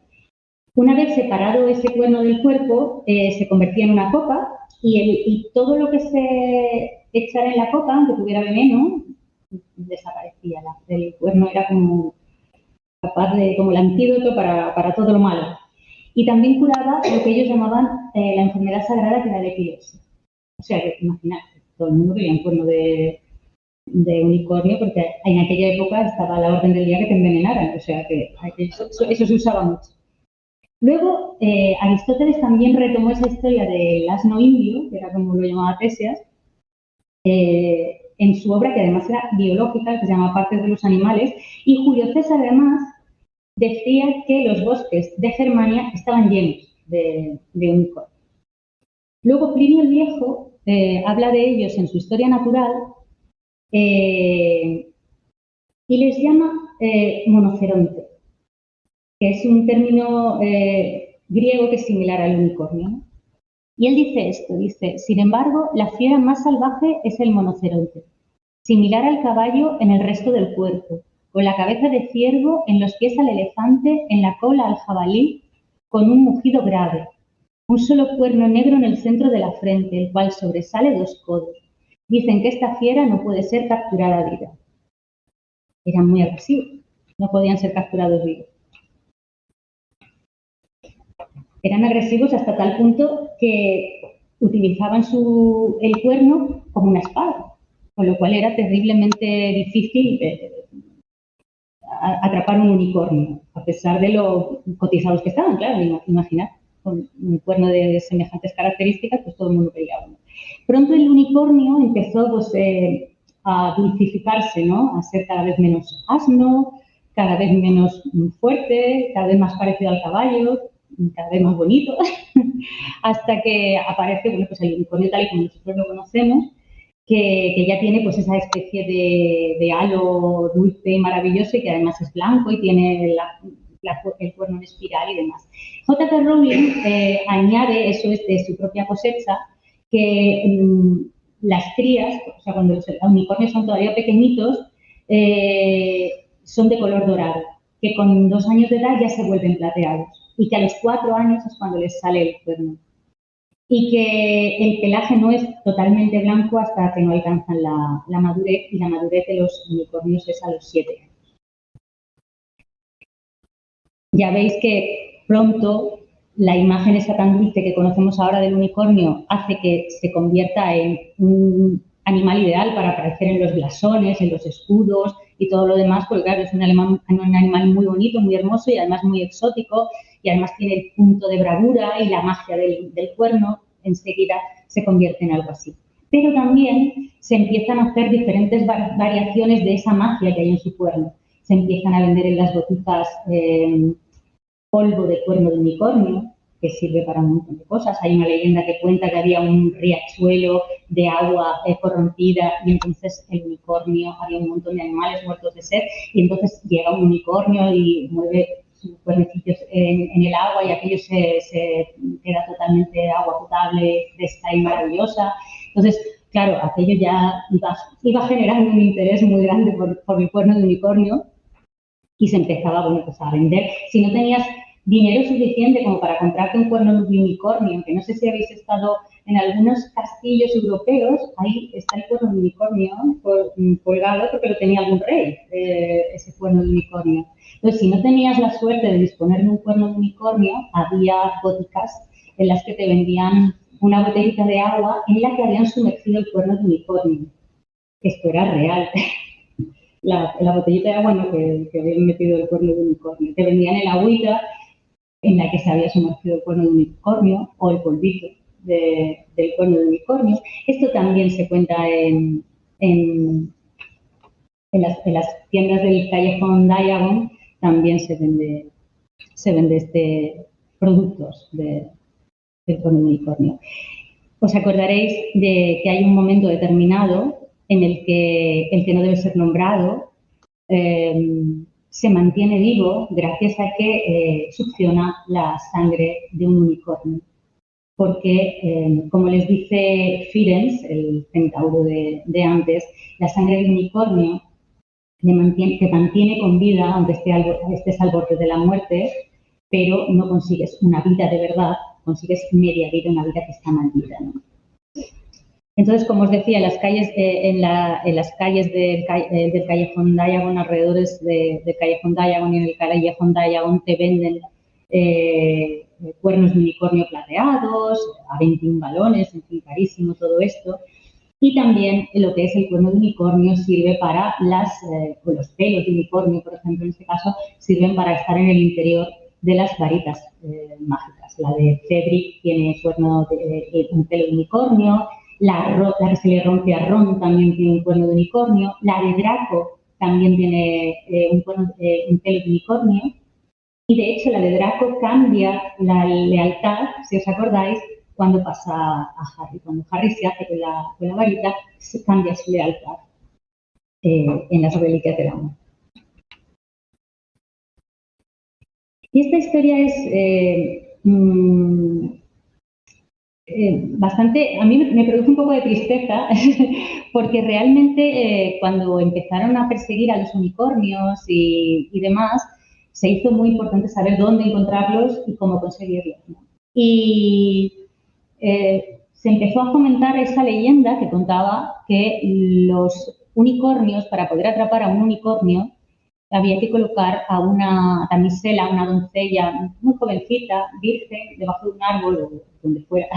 Una vez separado ese cuerno del cuerpo, se convertía en una copa y todo lo que se echara en la copa, aunque tuviera veneno, desaparecía. El cuerno era como capaz de, como el antídoto para todo lo malo. Y también curaba lo que ellos llamaban la enfermedad sagrada, que era la epilepsia. O sea, que imaginad, todo el mundo quería un cuerno de unicornio, porque en aquella época estaba a la orden del día que te envenenaran. O sea, que eso se usaba mucho. Luego, Aristóteles también retomó esa historia del asno indio, que era como lo llamaba Ctesias, en su obra, que además era biológica, que se llama Partes de los animales, y Julio César además decía que los bosques de Germania estaban llenos de unicornios. Luego Plinio el Viejo habla de ellos en su Historia Natural y les llama monoceronte, que es un término griego que es similar al unicornio, ¿no? Y él dice esto, dice, sin embargo, la fiera más salvaje es el monoceronte, similar al caballo en el resto del cuerpo, con la cabeza de ciervo, en los pies al elefante, en la cola al jabalí, con un mugido grave, un solo cuerno negro en el centro de la frente, el cual sobresale 2 codos. Dicen que esta fiera no puede ser capturada viva. Eran muy agresivos, no podían ser capturados vivos. Eran agresivos hasta tal punto que utilizaban el cuerno como una espada, con lo cual era terriblemente difícil atrapar un unicornio, a pesar de lo cotizados que estaban, claro, imaginad, con un cuerno de semejantes características, pues todo el mundo quería uno. Pronto el unicornio empezó pues, a dulcificarse, ¿no? A ser cada vez menos asno, cada vez menos fuerte, cada vez más parecido al caballo, cada vez más bonito, hasta que aparece, bueno, pues el unicornio tal y como nosotros lo conocemos, que ya tiene pues esa especie de halo dulce y maravilloso y que además es blanco y tiene el cuerno en espiral y demás. J.K. Rowling añade, eso es de su propia cosecha, que las crías, o sea, cuando los unicornios son todavía pequeñitos, son de color dorado, que con 2 años de edad ya se vuelven plateados y que a los 4 años es cuando les sale el cuerno. Y que el pelaje no es totalmente blanco hasta que no alcanzan la madurez, y la madurez de los unicornios es a los 7 años. Ya veis que pronto la imagen esa tan dulce que conocemos ahora del unicornio hace que se convierta en un animal ideal para aparecer en los blasones, en los escudos y todo lo demás, porque claro, es un animal muy bonito, muy hermoso y además muy exótico, y además tiene el punto de bravura y la magia del cuerno, enseguida se convierte en algo así. Pero también se empiezan a hacer diferentes variaciones de esa magia que hay en su cuerno. Se empiezan a vender en las boticas polvo de cuerno de unicornio, que sirve para un montón de cosas. Hay una leyenda que cuenta que había un riachuelo de agua corrompida y entonces el unicornio, había un montón de animales muertos de sed y entonces llega un unicornio y mueve sus cuernecillos en el agua y aquello se queda totalmente agua potable, fresca y maravillosa. Entonces, claro, aquello ya iba generando un interés muy grande por el cuerno de unicornio y se empezaba, bueno, pues a vender. Si no tenías dinero suficiente como para comprarte un cuerno de unicornio, que no sé si habéis estado en algunos castillos europeos, ahí está el cuerno de unicornio colgado porque lo tenía algún rey, ese cuerno de unicornio. Entonces, si no tenías la suerte de disponer de un cuerno de unicornio, había boticas en las que te vendían una botellita de agua en la que habían sumergido el cuerno de unicornio. Esto era real. La botellita de agua en la que habían metido el cuerno de unicornio. Te vendían el agüita en la que se había sumergido el cuerno de unicornio o el polvito del cuerno de unicornio. Esto también se cuenta en las tiendas del callejón Diagon, también se vende productos del cuerno de unicornio. Os acordaréis de que hay un momento determinado en el que no debe ser nombrado se mantiene vivo gracias a que succiona la sangre de un unicornio. Porque, como les dice Firenze, el centauro de antes, la sangre del unicornio te mantiene con vida, aunque estés al borde de la muerte, pero no consigues una vida de verdad, consigues media vida, una vida que está maldita, ¿no? Entonces, como os decía, en las calles del callejón Diagon, alrededores del callejón Diagon y en el callejón Diagon te venden cuernos de unicornio plateados, a 21 galones, en fin, carísimo todo esto. Y también lo que es el cuerno de unicornio sirve para los pelos de unicornio, por ejemplo, en este caso, sirven para estar en el interior de las varitas mágicas. La de Cedric tiene un pelo de unicornio. La que se le rompe a Ron también tiene un cuerno de unicornio. La de Draco también tiene un pelo de unicornio. Y de hecho, la de Draco cambia la lealtad, si os acordáis, cuando pasa a Harry. Cuando Harry se hace con la varita, se cambia su lealtad en las reliquias del amor. Y esta historia es bastante, a mí me produce un poco de tristeza porque realmente cuando empezaron a perseguir a los unicornios y demás, se hizo muy importante saber dónde encontrarlos y cómo conseguirlos, ¿no? Y se empezó a fomentar esa leyenda que contaba que los unicornios, para poder atrapar a un unicornio, había que colocar a una damisela, una doncella muy jovencita, virgen, debajo de un árbol o donde fuera,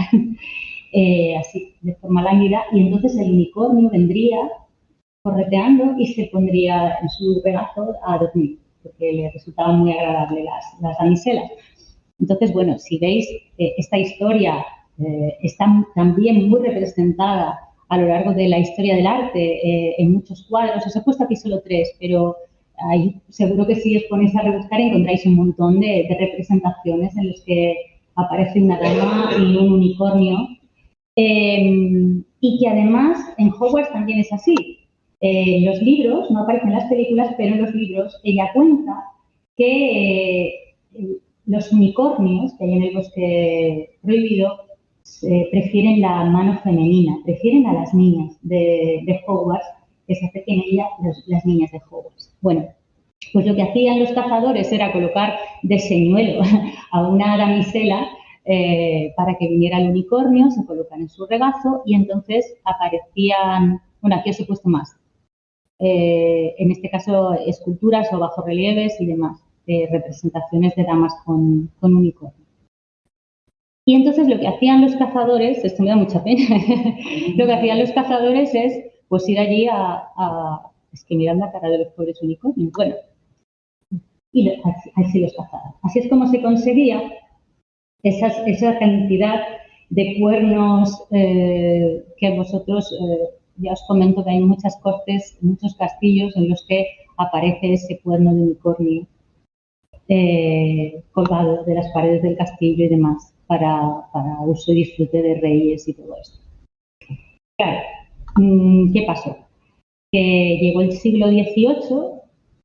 así de forma lánguida, y entonces el unicornio vendría correteando y se pondría en su regazo a dormir, porque le resultaban muy agradables las damiselas. Entonces, bueno, si veis, esta historia está también muy representada a lo largo de la historia del arte en muchos cuadros. Os he puesto aquí solo 3, pero ahí seguro que si os ponéis a rebuscar encontráis un montón de representaciones en las que aparece una dama y un unicornio. Y que además en Hogwarts también es así. En los libros, no aparecen en las películas, pero en los libros ella cuenta que los unicornios que hay en el bosque prohibido prefieren la mano femenina, prefieren a las niñas de Hogwarts, que se acerquen a ella las niñas de Hogwarts. Bueno, pues lo que hacían los cazadores era colocar de señuelo a una damisela para que viniera el unicornio, se colocan en su regazo y entonces aparecían, bueno, aquí os he puesto más, en este caso esculturas o bajorrelieves y demás, representaciones de damas con unicornio. Y entonces lo que hacían los cazadores, esto me da mucha pena, lo que hacían los cazadores es pues ir allí es que mirad la cara de los pobres unicornios, bueno, y así los cazaban. Así es como se conseguía esa cantidad de cuernos que vosotros, ya os comento que hay muchas cortes, muchos castillos en los que aparece ese cuerno de unicornio colgado de las paredes del castillo y demás, para uso y disfrute de reyes y todo esto. Claro, ¿qué pasó? Que llegó el siglo XVIII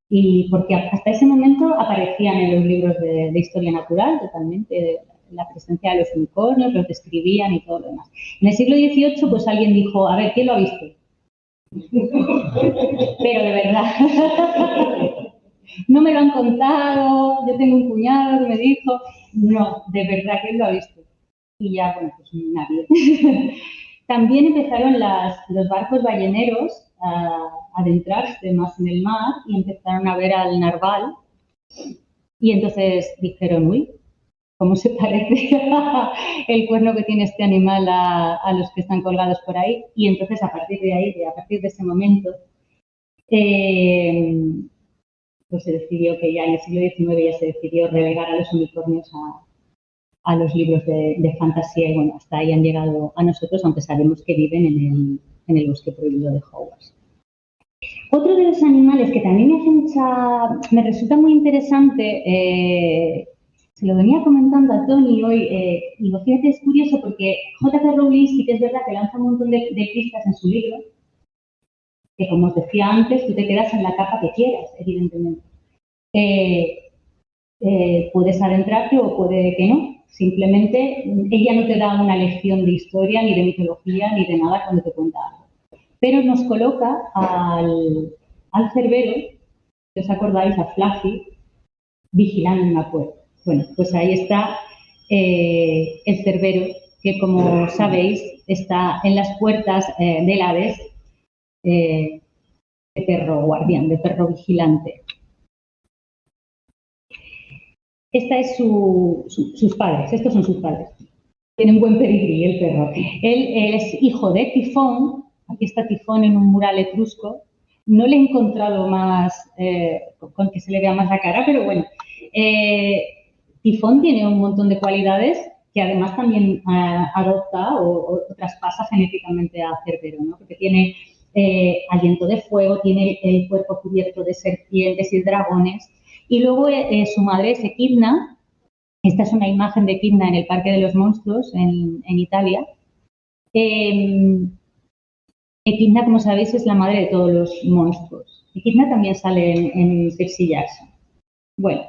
y porque hasta ese momento aparecían en los libros de historia natural totalmente la presencia de los unicornios, los describían y todo lo demás. En el siglo XVIII pues alguien dijo, a ver, ¿quién lo ha visto? Pero de verdad, no me lo han contado, yo tengo un cuñado que me dijo, no, de verdad, ¿quién lo ha visto? Y ya, bueno, pues nadie. También empezaron los barcos balleneros a adentrarse más en el mar y empezaron a ver al narval y entonces dijeron, uy, ¿cómo se parece el cuerno que tiene este animal a los que están colgados por ahí? Y entonces a partir de ahí, a partir de ese momento, pues se decidió que ya en el siglo XIX ya se decidió relegar a los unicornios a los libros de fantasía y bueno, hasta ahí han llegado a nosotros, aunque sabemos que viven en el bosque prohibido de Hogwarts. Otro de los animales que también me resulta muy interesante, se lo venía comentando a Tony hoy, digo, fíjate, es curioso porque J.K. Rowling sí que es verdad que lanza un montón de pistas en su libro, que como os decía antes, tú te quedas en la capa que quieras, evidentemente. Puedes adentrarte o puede que no. Simplemente ella no te da una lección de historia, ni de mitología, ni de nada cuando te cuenta algo. Pero nos coloca al Cerbero, si os acordáis, a Fluffy, vigilando una puerta. Bueno, pues ahí está el Cerbero, que como sabéis está en las puertas del Hades, de perro guardián, de perro vigilante. Esta es sus padres, estos son sus padres. Tiene un buen pedigrí el perro. Él es hijo de Tifón, aquí está Tifón en un mural etrusco. No le he encontrado más, con que se le vea más la cara, pero bueno. Tifón tiene un montón de cualidades que además también adopta o traspasa genéticamente a Cerbero, ¿no? Porque tiene aliento de fuego, tiene el cuerpo cubierto de serpientes y dragones. Y luego su madre es Equidna. Esta es una imagen de Equidna en el Parque de los Monstruos en Italia. Equidna, como sabéis, es la madre de todos los monstruos. Equidna también sale en Percy Jackson. Bueno,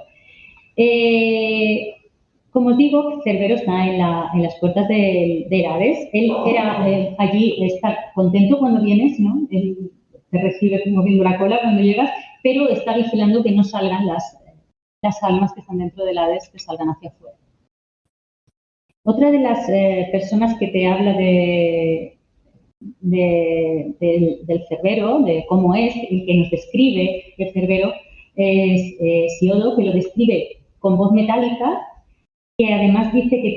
como os digo, Cerbero está en las puertas del Hades. Él era allí, está contento cuando vienes, ¿no? Él te recibe moviendo la cola cuando llegas, pero está vigilando que no salgan las almas que están dentro del Hades, que salgan hacia afuera. Otra de las personas que te habla del Cerbero, de cómo es, el que nos describe el Cerbero, es Siodo, que lo describe con voz metálica, que además dice que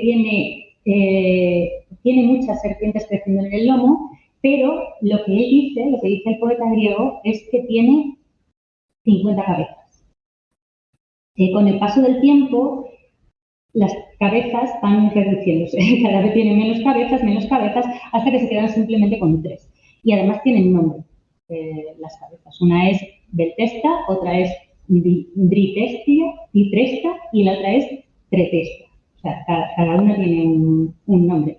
tiene muchas serpientes creciendo en el lomo, pero lo que dice el poeta griego, es que tiene 50 cabezas. Con el paso del tiempo, las cabezas van reduciéndose. Cada vez tienen menos cabezas, hasta que se quedan simplemente con 3. Y además tienen nombre las cabezas. Una es Beltesta, otra es Dritesta y la otra es Tretesta. O sea, cada una tiene un nombre.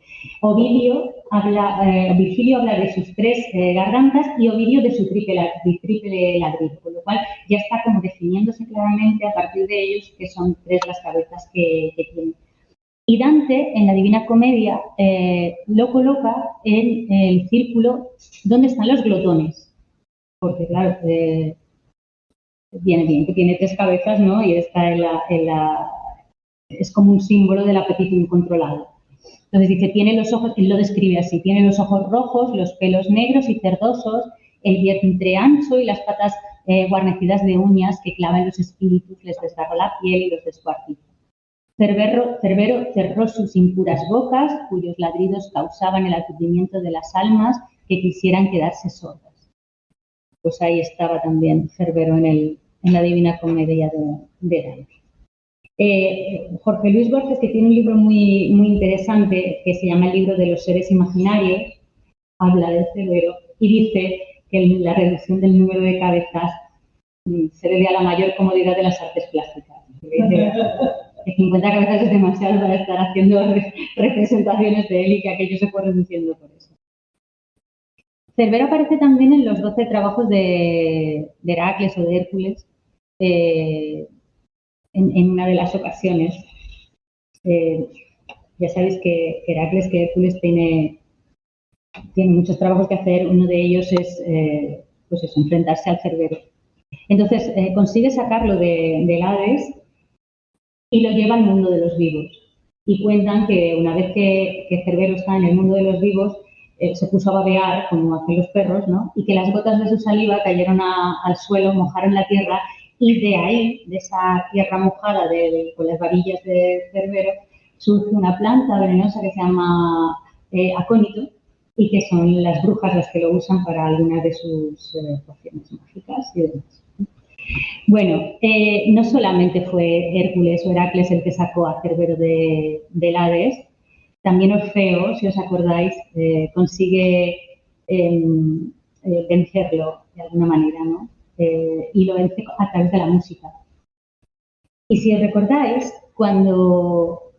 Virgilio habla de sus 3 gargantas y Ovidio de su triple ladrido, con lo cual ya está como definiéndose claramente a partir de ellos que son 3 las cabezas que tienen. Y Dante, en la Divina Comedia, lo coloca en el círculo donde están los glotones. Porque, claro, viene bien que tiene 3 cabezas, ¿no? Y está es como un símbolo del apetito incontrolado. Entonces dice, tiene los ojos, él lo describe así, tiene los ojos rojos, los pelos negros y cerdosos, el vientre ancho y las patas guarnecidas de uñas que clavan los espíritus, les desgarra la piel y los descuartiza. Cerbero cerró sus impuras bocas, cuyos ladridos causaban el aturdimiento de las almas que quisieran quedarse sordas. Pues ahí estaba también Cerbero en la Divina Comedia de Dante. Jorge Luis Borges, que tiene un libro muy, muy interesante que se llama El libro de los seres imaginarios, habla del Cerbero y dice que la reducción del número de cabezas se debe a la mayor comodidad de las artes plásticas. Que 50 cabezas es demasiado para estar haciendo representaciones de él y que aquello se fue reduciendo por eso. Cerbero aparece también en los 12 trabajos de Heracles o de Hércules, en una de las ocasiones. Ya sabéis que Heracles, que Hércules tiene muchos trabajos que hacer. Uno de ellos es pues eso, enfrentarse al Cerbero. Entonces consigue sacarlo del Hades y lo lleva al mundo de los vivos. Y cuentan que una vez que Cerbero está en el mundo de los vivos, se puso a babear, como hacen los perros, ¿no? Y que las gotas de su saliva cayeron al suelo, mojaron la tierra, y de ahí, de esa tierra mojada con las varillas de Cerbero, surge una planta venenosa que se llama acónito, y que son las brujas las que lo usan para algunas de sus pociones mágicas y demás. Bueno, no solamente fue Hércules o Heracles el que sacó a Cerbero del Hades, también Orfeo, si os acordáis, consigue vencerlo de alguna manera, ¿no? Y lo vence a través de la música. Y si os recordáis, cuando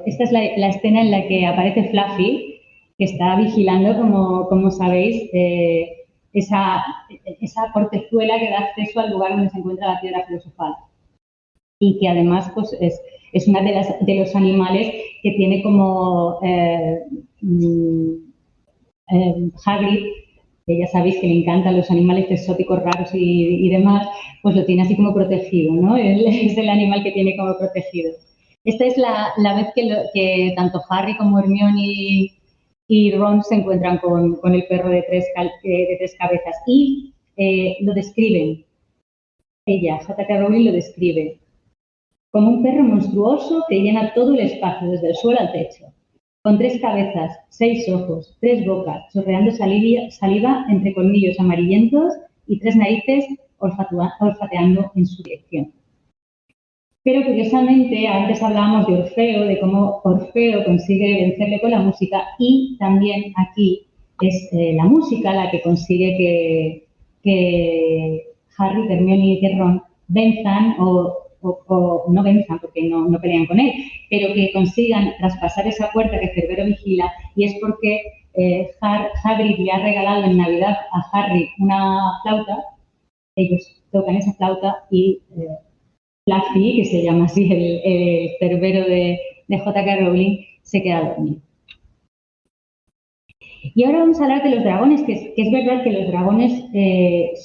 esta es la escena en la que aparece Fluffy, que está vigilando, como sabéis, esa portezuela que da acceso al lugar donde se encuentra la piedra filosofal. Y que además pues, es una de los animales que tiene como Hagrid, que ya sabéis que le encantan los animales exóticos raros y demás, pues lo tiene así como protegido, ¿no? Es el animal que tiene como protegido. Esta es la vez que tanto Harry como Hermione y Ron se encuentran con el perro de tres cabezas y lo describen. Ella, J.K. Rowling, lo describe como un perro monstruoso que llena todo el espacio, desde el suelo al techo, con 3 cabezas, 6 ojos, 3 bocas, chorreando saliva entre colmillos amarillentos y 3 narices olfateando en su dirección. Pero curiosamente, antes hablábamos de Orfeo, de cómo Orfeo consigue vencerle con la música, y también aquí es la música la que consigue que Harry, Hermione y Ron venzan o no venzan porque no pelean con él, pero que consigan traspasar esa puerta que Cerbero vigila, y es porque Hagrid le ha regalado en Navidad a Harry una flauta. Ellos tocan esa flauta y Fluffy, que se llama así el Cerbero de J.K. Rowling, se queda dormido. Y ahora vamos a hablar de los dragones, que es verdad que los dragones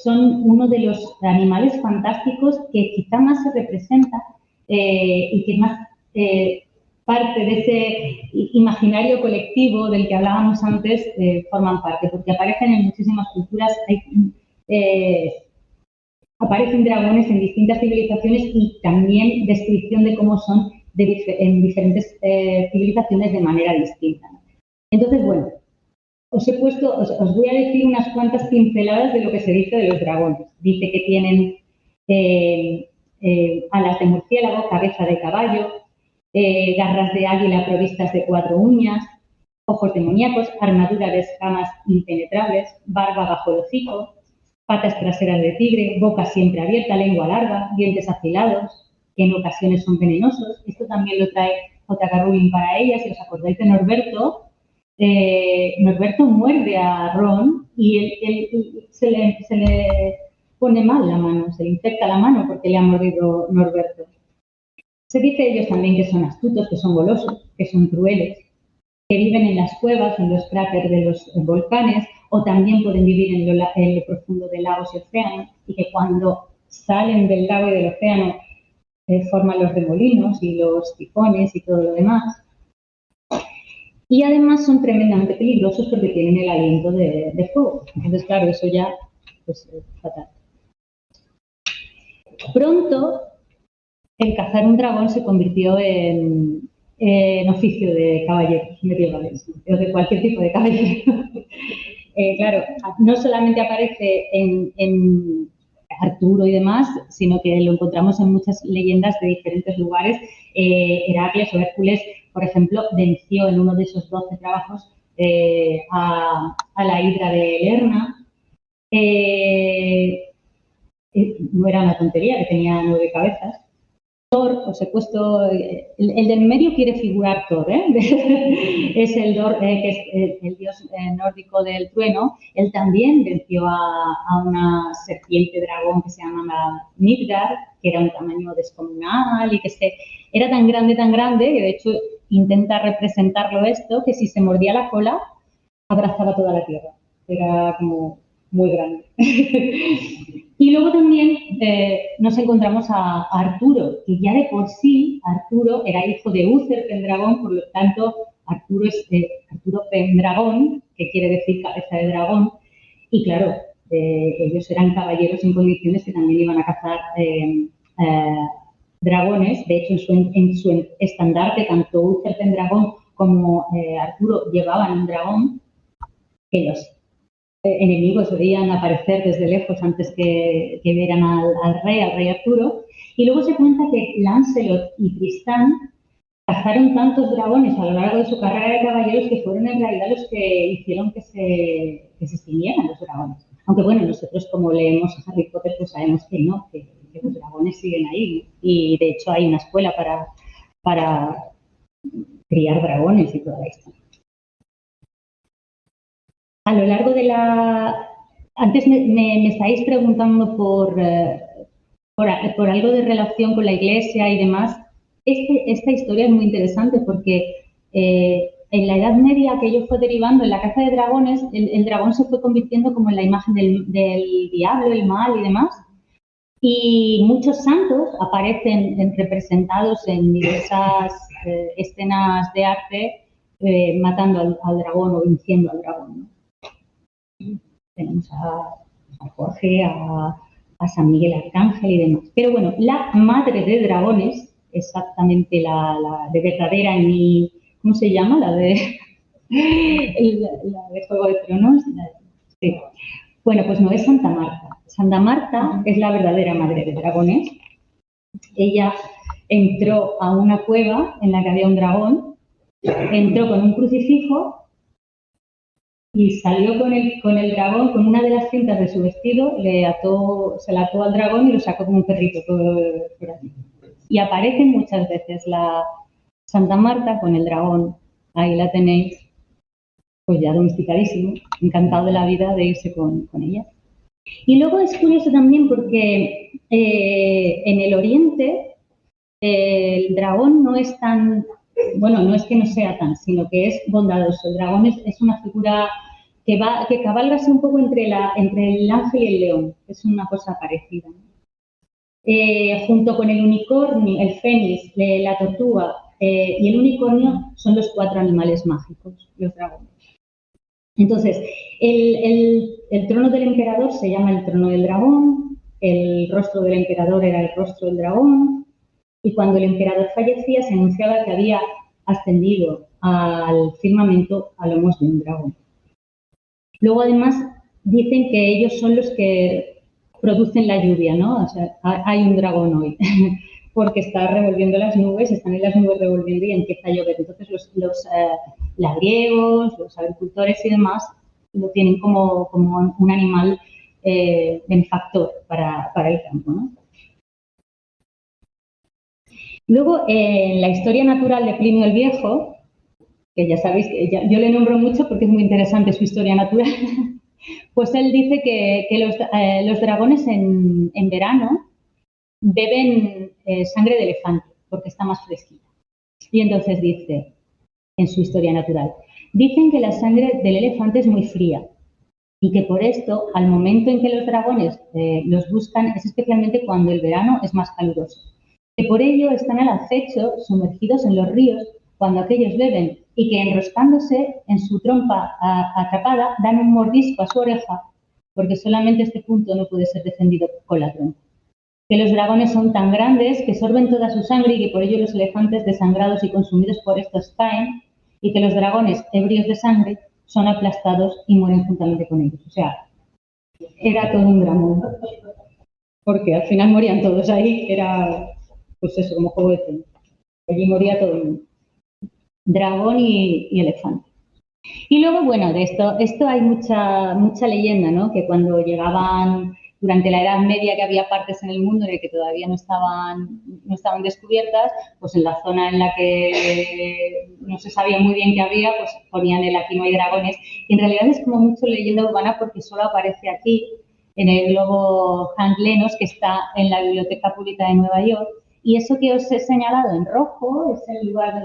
son uno de los animales fantásticos que quizá más se representa y que más parte de ese imaginario colectivo del que hablábamos antes forman parte, porque aparecen en muchísimas culturas, aparecen dragones en distintas civilizaciones y también descripción de cómo son en diferentes civilizaciones de manera distinta. Entonces, bueno, os voy a decir unas cuantas pinceladas de lo que se dice de los dragones. Dice que tienen alas de murciélago, cabeza de caballo, garras de águila provistas de 4 uñas, ojos demoníacos, armadura de escamas impenetrables, barba bajo el hocico, patas traseras de tigre, boca siempre abierta, lengua larga, dientes afilados, que en ocasiones son venenosos. Esto también lo trae J.K. Rowling para ella. Si os acordáis de Norberto, Norberto muerde a Ron y él se le pone mal la mano, se le infecta la mano porque le ha mordido Norberto. Se dice de ellos también que son astutos, que son golosos, que son crueles, que viven en las cuevas, en los cráteres de los volcanes, o también pueden vivir en lo profundo de lagos y océanos, y que cuando salen del lago y del océano forman los remolinos y los tifones y todo lo demás. Y además son tremendamente peligrosos porque tienen el aliento de fuego. Entonces, claro, eso ya pues, es fatal. Pronto, el cazar un dragón se convirtió en oficio de caballeros medievales, o de cualquier tipo de caballero. Claro, no solamente aparece en Arturo y demás, sino que lo encontramos en muchas leyendas de diferentes lugares. Heracles o Hércules, por ejemplo, venció en uno de esos 12 trabajos a la hidra de Lerna. No era una tontería, que tenía 9 cabezas. Thor, os he puesto, el del medio quiere figurar Thor, es el que es el dios nórdico del trueno. Él también venció a una serpiente dragón que se llama Midgard, que era un tamaño descomunal y que era tan grande, que de hecho intenta representarlo esto, que si se mordía la cola, abrazaba toda la tierra. Era como muy grande. Y luego también nos encontramos a Arturo, que ya de por sí Arturo era hijo de Uther Pendragón, por lo tanto Arturo es Arturo Pendragón, que quiere decir cabeza de dragón, y claro, ellos eran caballeros en condiciones que también iban a cazar dragones. De hecho, en su estandarte, tanto Uther Pendragón como Arturo llevaban un dragón que los enemigos veían aparecer desde lejos antes que vieran al rey Arturo. Y luego se cuenta que Lancelot y Tristán cazaron tantos dragones a lo largo de su carrera de caballeros que fueron en realidad los que hicieron que se extinguieran los dragones. Aunque bueno, nosotros como leemos Harry Potter pues sabemos que no, que los dragones siguen ahí. Y de hecho hay una escuela para criar dragones y toda la historia. A lo largo de Antes me estáis preguntando por algo de relación con la Iglesia y demás. Esta historia es muy interesante porque en la Edad Media aquello fue derivando en la caza de dragones, el dragón se fue convirtiendo como en la imagen del diablo, el mal y demás. Y muchos santos aparecen representados en diversas escenas de arte matando al dragón o venciendo al dragón, ¿no? Tenemos a Jorge, a San Miguel Arcángel y demás. Pero bueno, la madre de dragones, exactamente la de verdadera en mi... ¿Cómo se llama? La de Juego de Tronos. Sí. Bueno, pues no es Santa Marta. Santa Marta es la verdadera madre de dragones. Ella entró a una cueva en la que había un dragón, entró con un crucifijo y salió con el dragón, con una de las cintas de su vestido, se la ató al dragón y lo sacó como un perrito por aquí. Y aparece muchas veces la Santa Marta con el dragón. Ahí la tenéis, pues ya domesticadísimo, encantado de la vida de irse con ella. Y luego es curioso también porque en el Oriente el dragón no es tan, bueno, no es que no sea tan, sino que es bondadoso. El dragón es una figura que cabalga así un poco entre el ángel y el león. Es una cosa parecida, ¿no? Junto con el unicornio, el fénix, la tortuga y el unicornio son los 4 animales mágicos, los dragones. Entonces, el trono del emperador se llama el trono del dragón, el rostro del emperador era el rostro del dragón, y cuando el emperador fallecía se anunciaba que había ascendido al firmamento a lomos de un dragón. Luego, además, dicen que ellos son los que producen la lluvia, ¿no? O sea, hay un dragón hoy, porque está revolviendo las nubes, están en las nubes revolviendo y empieza a llover. Entonces, los labriegos, los agricultores y demás lo tienen como un animal benefactor para el campo, ¿no? Luego, en la historia natural de Plinio el Viejo, que ya sabéis que yo le nombro mucho porque es muy interesante su historia natural, pues él dice que los dragones en verano beben sangre de elefante. porque está más fresquita. Y entonces dice, en su historia natural, dicen que la sangre del elefante es muy fría y que por esto, al momento en que los dragones los buscan, es especialmente cuando el verano es más caluroso. Que por ello están al acecho, sumergidos en los ríos, cuando aquellos beben, y que enroscándose en su trompa atrapada, dan un mordisco a su oreja, porque solamente este punto no puede ser defendido con la trompa. Que los dragones son tan grandes que sorben toda su sangre y que por ello los elefantes desangrados y consumidos por estos caen, y que los dragones ebrios de sangre son aplastados y mueren juntamente con ellos. O sea, era todo un drama, porque al final morían todos ahí, era pues eso, como Juego de Tronos. Allí moría todo el mundo. Dragón y elefante. Y luego, bueno, de esto hay mucha leyenda, ¿no? Que cuando llegaban durante la Edad Media, que había partes en el mundo en el que todavía no estaban descubiertas, pues en la zona en la que no se sabía muy bien qué había, pues ponían el aquí no hay dragones. Y en realidad es como mucho leyenda urbana porque solo aparece aquí, en el globo Hank Lennox, que está en la Biblioteca Pública de Nueva York. Y eso que os he señalado en rojo es el lugar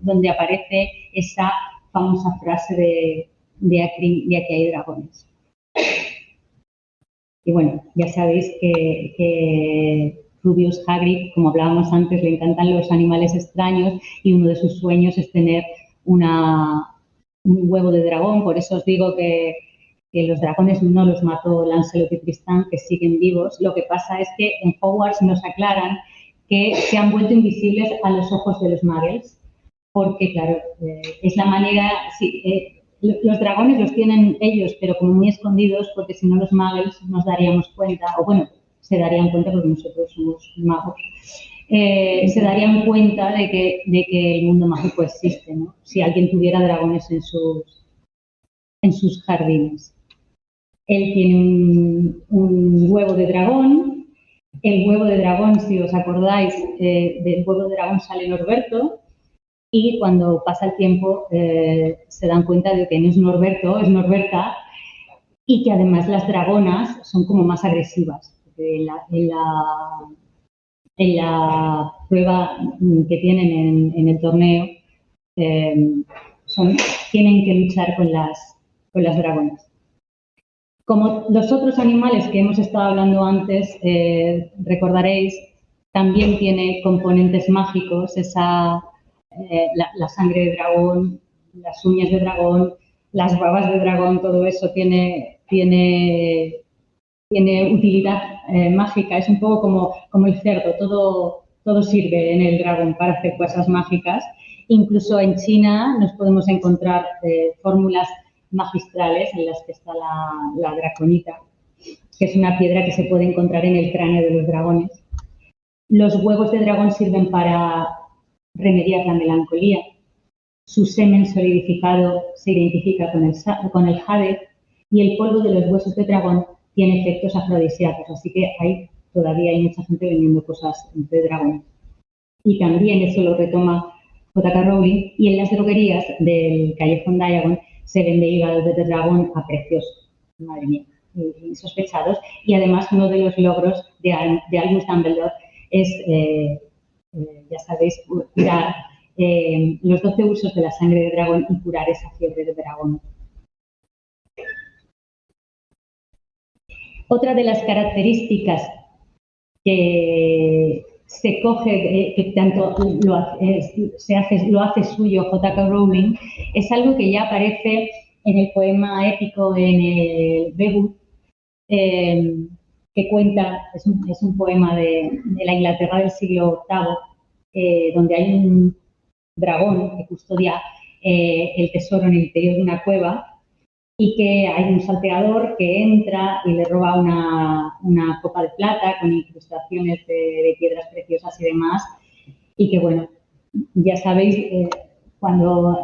donde aparece esa famosa frase de aquí hay dragones. Y bueno, ya sabéis que Rubius Hagrid, como hablábamos antes, le encantan los animales extraños y uno de sus sueños es tener un huevo de dragón. Por eso os digo que los dragones no los mató Lancelot y Tristán, que siguen vivos. Lo que pasa es que en Hogwarts nos aclaran que se han vuelto invisibles a los ojos de los muggles, porque claro, es la manera, sí, los dragones los tienen ellos, pero como muy escondidos, porque si no los muggles nos daríamos cuenta, o bueno, se darían cuenta porque nosotros somos magos, se darían cuenta de que el mundo mágico existe, ¿no? Si alguien tuviera dragones en sus jardines. Él tiene un huevo de dragón. El huevo de dragón, si os acordáis, del huevo de dragón sale Norberto, y cuando pasa el tiempo se dan cuenta de que no es Norberto, es Norberta, y que además las dragonas son como más agresivas. En la prueba que tienen en el torneo tienen que luchar con las dragonas. Como los otros animales que hemos estado hablando antes, recordaréis, también tiene componentes mágicos, la sangre de dragón, las uñas de dragón, las babas de dragón, todo eso tiene utilidad mágica. Es un poco como el cerdo, todo sirve en el dragón para hacer cosas mágicas. Incluso en China nos podemos encontrar fórmulas magistrales en las que está la draconita, que es una piedra que se puede encontrar en el cráneo de los dragones. Los huevos de dragón sirven para remediar la melancolía. Su semen solidificado se identifica con el jade, y el polvo de los huesos de dragón tiene efectos afrodisíacos, así que todavía hay mucha gente vendiendo cosas de dragón. Y también eso lo retoma J.K. Rowling, y en las droguerías del Callejón Diagon se vende hígado de dragón a precios, madre mía, insospechados. Y además uno de los logros de Albus Dumbledore es, ya sabéis, curar los 12 usos de la sangre de dragón y curar esa fiebre de dragón. Otra de las características que se coge, que tanto lo hace suyo J.K. Rowling, es algo que ya aparece en el poema épico, en el Beowulf, que cuenta, es un poema de la Inglaterra del siglo VIII, donde hay un dragón que custodia el tesoro en el interior de una cueva, y que hay un salteador que entra y le roba una copa de plata con incrustaciones de piedras preciosas y demás, y que, bueno, ya sabéis, cuando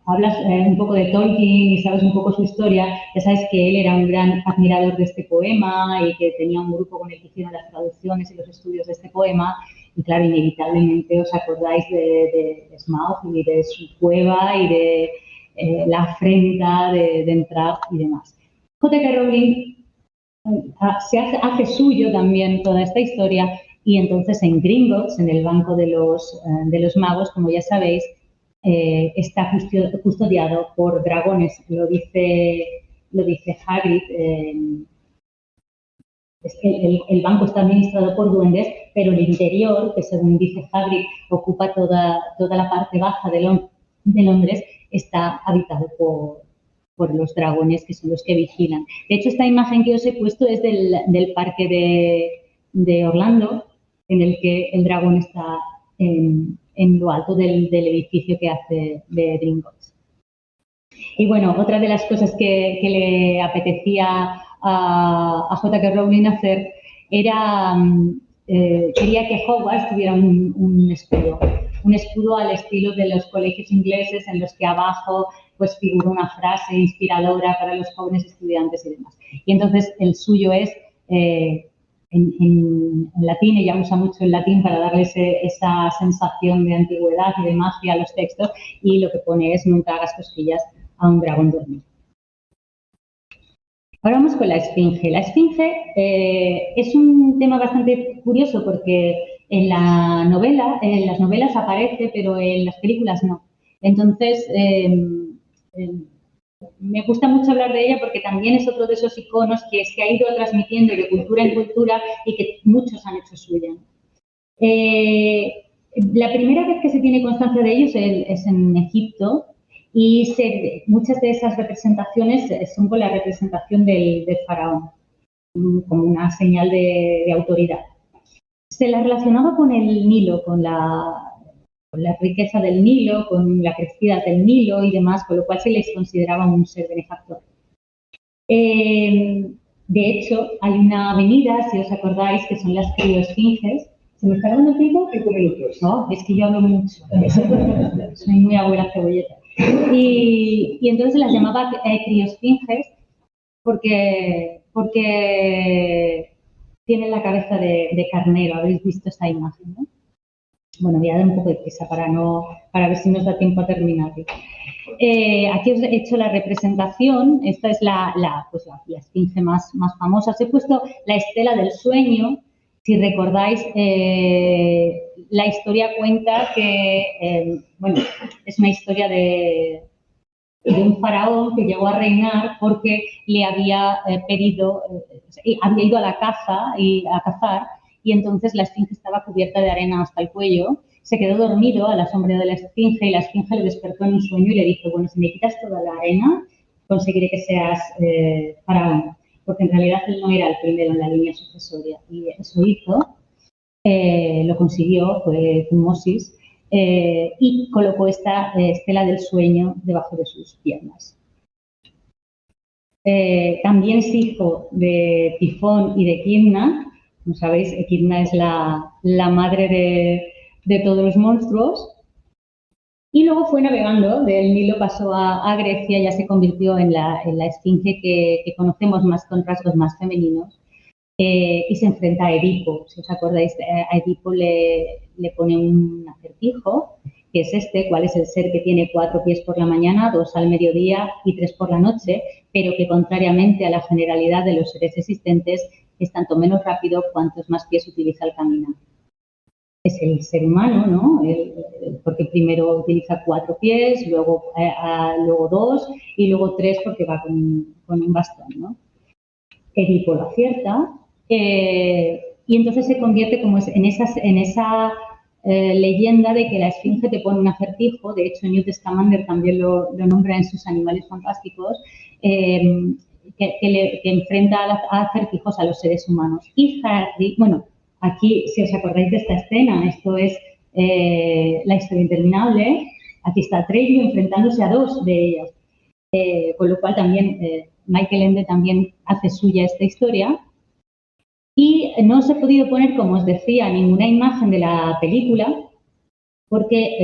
hablas un poco de Tolkien y sabes un poco su historia, ya sabes que él era un gran admirador de este poema y que tenía un grupo con el que hicieron las traducciones y los estudios de este poema, y claro, inevitablemente os acordáis de Smaug y de su cueva y de la afrenta de entrar y demás. J.K. Rowling se hace suyo también toda esta historia Y entonces en Gringotts, en el banco de los magos, como ya sabéis, está custodiado por dragones. Lo dice Hagrid. El banco está administrado por duendes, pero el interior, que según dice Hagrid, ocupa toda la parte baja de Londres, está habitado por los dragones, que son los que vigilan. De hecho, esta imagen que os he puesto es del parque de Orlando, en el que el dragón está en lo alto del edificio que hace de Gringotts. Y bueno, otra de las cosas que le apetecía a J.K. Rowling hacer era, quería que Hogwarts tuviera un escudo al estilo de los colegios ingleses, en los que abajo pues figura una frase inspiradora para los jóvenes estudiantes y demás. Y entonces el suyo es en latín, ella usa mucho el latín para darle esa sensación de antigüedad y de magia a los textos, y lo que pone es: nunca hagas cosquillas a un dragón dormido. Ahora vamos con la esfinge. La esfinge es un tema bastante curioso porque en las novelas aparece, pero en las películas no. Entonces, me gusta mucho hablar de ella porque también es otro de esos iconos que se ha ido transmitiendo de cultura en cultura y que muchos han hecho suya. La primera vez que se tiene constancia de ellos es en Egipto, y muchas de esas representaciones son con la representación del faraón, como una señal de autoridad. Se la relacionaba con el Nilo, con la riqueza del Nilo, con la crecida del Nilo y demás, con lo cual se les consideraba un ser benefactor. De hecho, hay una avenida, si os acordáis, que son las crioesfinges. ¿Se me está dando tiempo? 5 minutos. No, es que yo hablo mucho. Soy muy abuela cebolleta. Y entonces las llamaba crioesfinges porque tienen la cabeza de carnero. Habéis visto esta imagen, ¿no? Bueno, voy a dar un poco de prisa para ver si nos da tiempo a terminarlo. Aquí os he hecho la representación. Esta es la esfinge más famosa. Os he puesto la estela del sueño. Si recordáis, la historia cuenta que, es una historia de un faraón que llegó a reinar porque le había había ido a la caza y a cazar, y entonces la esfinge estaba cubierta de arena hasta el cuello. Se quedó dormido a la sombra de la esfinge y la esfinge le despertó en un sueño y le dijo: bueno, si me quitas toda la arena, conseguiré que seas faraón. Porque en realidad él no era el primero en la línea sucesoria, y eso hizo, lo consiguió, fue Tutmosis, y colocó esta estela del sueño debajo de sus piernas. También es hijo de Tifón y de Equidna. Como sabéis, Equidna es la madre de todos los monstruos. Y luego fue navegando, del Nilo pasó a Grecia, ya se convirtió en la esfinge que conocemos más, con rasgos más femeninos, y se enfrenta a Edipo. Si os acordáis, a Edipo le pone un acertijo, que es cuál es el ser que tiene 4 pies por la mañana, 2 al mediodía y 3 por la noche, pero que contrariamente a la generalidad de los seres existentes es tanto menos rápido cuantos más pies utiliza al caminar. Es el ser humano, ¿no? Porque primero utiliza 4 pies, luego 2 y luego 3 porque va con un bastón, ¿no? Edipo lo acierta, y entonces se convierte como en esa leyenda de que la esfinge te pone un acertijo. De hecho, Newt Scamander también lo nombra en sus Animales Fantásticos, que enfrenta a acertijos a los seres humanos. Y Harry, bueno, aquí, si os acordáis de esta escena, esto es La historia interminable. Aquí está Treyu enfrentándose a 2 de ellas, con lo cual también Michael Ende también hace suya esta historia. Y no os he podido poner, como os decía, ninguna imagen de la película, porque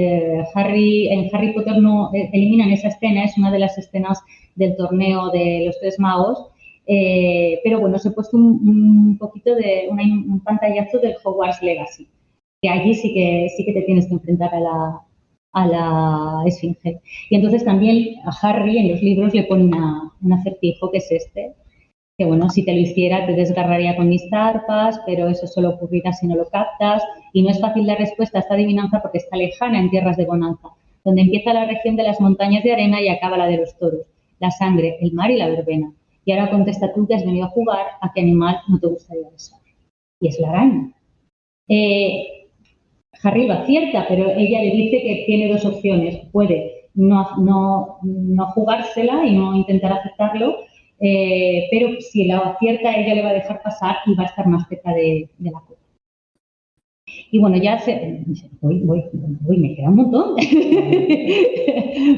en Harry Potter no eliminan esa escena. Es una de las escenas del torneo de los 3 magos. Pero bueno, os he puesto un poquito de un pantallazo del Hogwarts Legacy, que allí sí que te tienes que enfrentar a la esfinge. Y entonces también a Harry en los libros le pone un acertijo, que es que bueno, si te lo hiciera te desgarraría con mis zarpas, pero eso solo ocurrirá si no lo captas, y no es fácil dar respuesta a esta adivinanza porque está lejana en tierras de bonanza, donde empieza la región de las montañas de arena y acaba la de los toros, la sangre, el mar y la verbena. Y ahora contesta tú que has venido a jugar, ¿a qué animal no te gustaría besar? Y es la araña. Harry lo acierta, pero ella le dice que tiene dos opciones. Puede no jugársela y no intentar aceptarlo, pero si la acierta, ella le va a dejar pasar y va a estar más cerca de la copa. Y bueno, ya me queda un montón.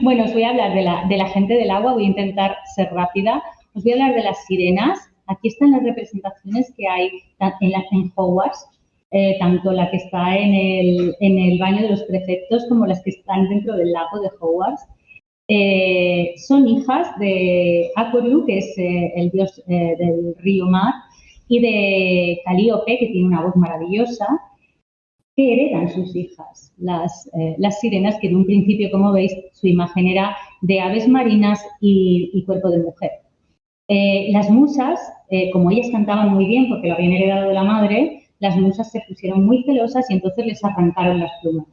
Bueno, os voy a hablar de la gente del agua, voy a intentar ser rápida. Os voy a hablar de las sirenas. Aquí están las representaciones que hay en Hogwarts, tanto la que está en el baño de los prefectos como las que están dentro del lago de Hogwarts. Son hijas de Aquelu, que es el dios del río mar, y de Calíope, que tiene una voz maravillosa, que heredan sus hijas, las sirenas, que en un principio, como veis, su imagen era de aves marinas y cuerpo de mujer. Las musas, como ellas cantaban muy bien porque lo habían heredado de la madre, las musas se pusieron muy celosas y entonces les arrancaron las plumas,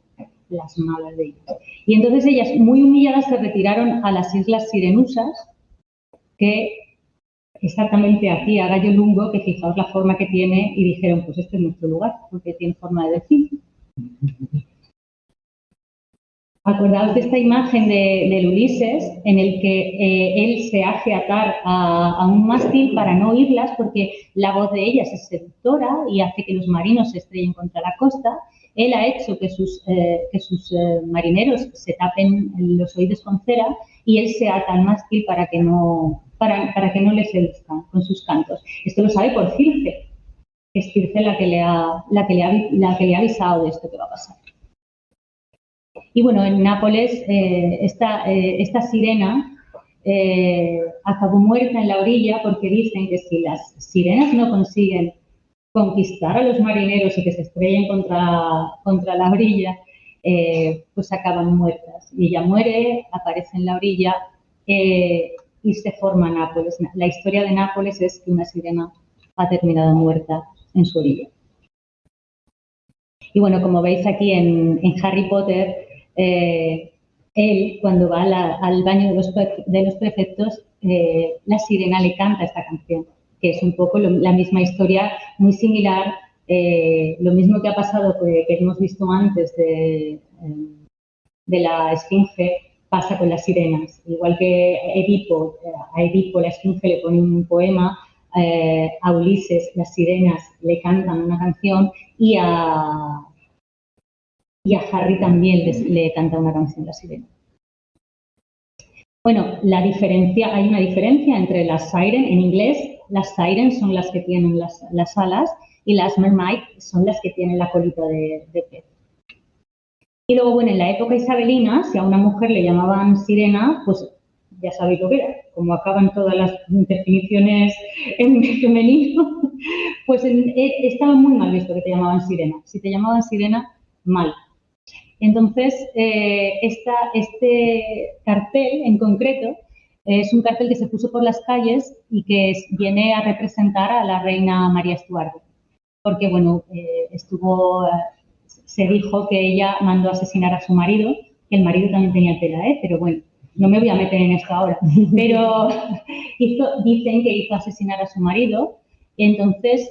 las malas de ellas. Y entonces ellas, muy humilladas, se retiraron a las islas Sirenusas, que exactamente aquí, a Gallo Lungo, que fijaos la forma que tiene, y dijeron, pues este es nuestro lugar, porque tiene forma de delfín. Acordaos de esta imagen del Ulises, en el que él se hace atar a un mástil para no oírlas, porque la voz de ellas es seductora y hace que los marinos se estrellen contra la costa. Él ha hecho que sus marineros se tapen los oídos con cera y él se ata al mástil para que no les seduzcan con sus cantos. Esto lo sabe por Circe. Es Circe la que le ha avisado de esto que va a pasar. Y bueno, en Nápoles esta sirena acabó muerta en la orilla porque dicen que si las sirenas no consiguen conquistar a los marineros y que se estrellen contra la orilla, pues acaban muertas. Y ella muere, aparece en la orilla y se forma Nápoles. La historia de Nápoles es que una sirena ha terminado muerta en su orilla. Y bueno, como veis aquí en Harry Potter, él, cuando va al baño de los prefectos, la sirena le canta esta canción, que es un poco la misma historia, muy similar, lo mismo que ha pasado, que hemos visto antes de la esfinge, pasa con las sirenas. Igual que a Edipo la esfinge le pone un poema, a Ulises las sirenas le cantan una canción y a Harry también le canta una canción, la sirena. Bueno, hay una diferencia entre las siren, en inglés, las siren son las que tienen las alas y las mermaid son las que tienen la colita de pez. Y luego, bueno, en la época isabelina, si a una mujer le llamaban sirena, pues ya sabéis lo que era. Como acaban todas las definiciones en femenino, pues estaba muy mal visto que te llamaban sirena. Si te llamaban sirena, mal. Entonces, este cartel en concreto es un cartel que se puso por las calles y que viene a representar a la reina María Estuardo. Porque, bueno, se dijo que ella mandó asesinar a su marido, que el marido también tenía tela, pero bueno, no me voy a meter en esto ahora. Pero dicen que hizo asesinar a su marido, y entonces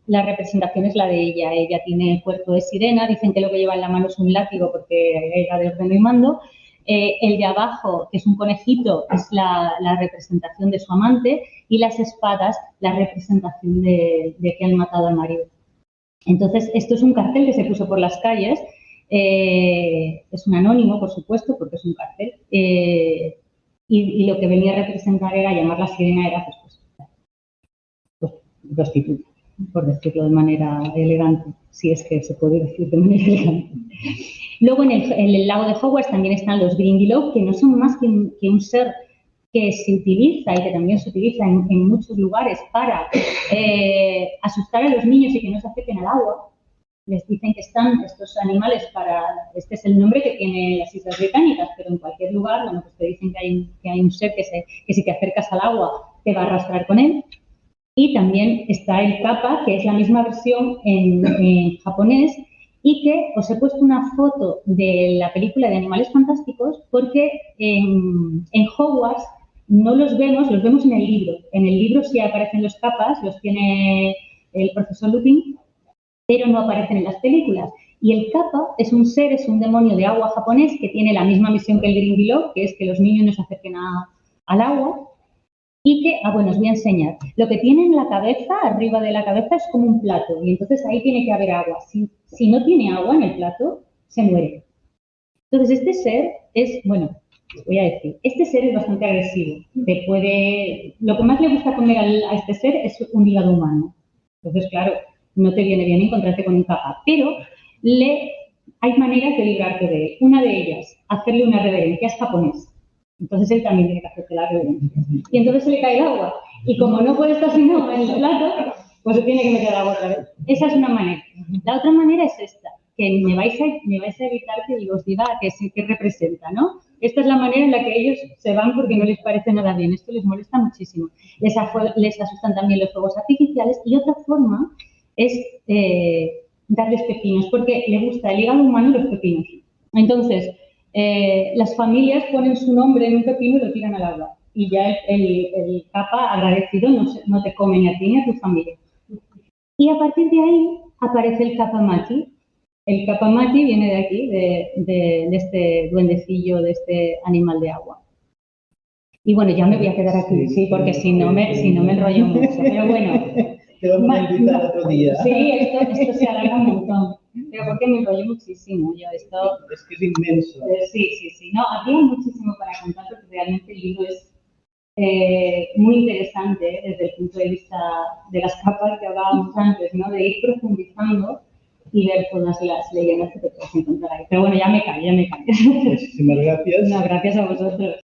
la representación es la de ella. Ella tiene cuerpo de sirena, dicen que lo que lleva en la mano es un látigo porque era de ordeno y mando. El de abajo, que es un conejito, es la representación de su amante, y las espadas, la representación de que han matado al marido. Entonces, esto es un cartel que se puso por las calles. Es un anónimo, por supuesto, porque es un cartel. Y lo que venía a representar era, llamar la sirena, era pues prostituta, por decirlo de manera elegante, si es que se puede decir de manera elegante. Luego, en el lago de Hogwarts también están los Grindylow, que no son más que un ser que se utiliza y que también se utiliza en muchos lugares para asustar a los niños y que no se acerquen al agua. Les dicen que están estos animales este es el nombre que tienen las Islas Británicas, pero en cualquier lugar, bueno, pues te dicen que hay un ser que si te acercas al agua te va a arrastrar con él. Y también está el kappa, que es la misma versión en japonés, y que os he puesto una foto de la película de Animales Fantásticos porque en Hogwarts no los vemos en el libro. En el libro sí aparecen los kappas, los tiene el profesor Lupin, pero no aparecen en las películas. Y el kappa es un ser, es un demonio de agua japonés que tiene la misma misión que el Grindylow, que es que los niños no se acerquen al agua. Y que, bueno, os voy a enseñar. Lo que tiene en la cabeza, arriba de la cabeza, es como un plato. Y entonces ahí tiene que haber agua. Si no tiene agua en el plato, se muere. Entonces este ser es, bueno, os voy a decir, este ser es bastante agresivo. Lo que más le gusta comer a este ser es un hígado humano. Entonces, claro, no te viene bien encontrarte con un kappa. Pero hay maneras de librarte de él. Una de ellas, hacerle una reverencia, es japonés. Entonces él también tiene que hacerte la reverencia. Y entonces se le cae el agua. Y como no puede estar sin agua en el plato, pues se tiene que meter agua otra vez. Esa es una manera. La otra manera es esta, que me vais a evitar que os diga qué representa, ¿no? Esta es la manera en la que ellos se van porque no les parece nada bien. Esto les molesta muchísimo. Les asustan también los fuegos artificiales. Y otra forma es darles pepinos, porque le gusta el hígado humano y los pepinos. Entonces, las familias ponen su nombre en un pepino y lo tiran al agua. Y ya el kappa agradecido no te come ni a ti ni a tu familia. Y a partir de ahí aparece el kappa maki. El kappa maki viene de aquí, de este duendecillo, de este animal de agua. Y bueno, ya me voy a quedar aquí, sí, porque si no me enrollo mucho. Pero bueno. Te vamos a invitar otro día. Sí, esto se alarga un montón. Pero porque me enrollo muchísimo. Es que es inmenso. Sí. No, había muchísimo para contar porque realmente el libro es muy interesante desde el punto de vista de las capas que hablábamos antes, ¿no? De ir profundizando y ver todas las leyendas que te puedes encontrar ahí. Pero bueno, ya me callo. Muchísimas gracias. No, gracias a vosotros.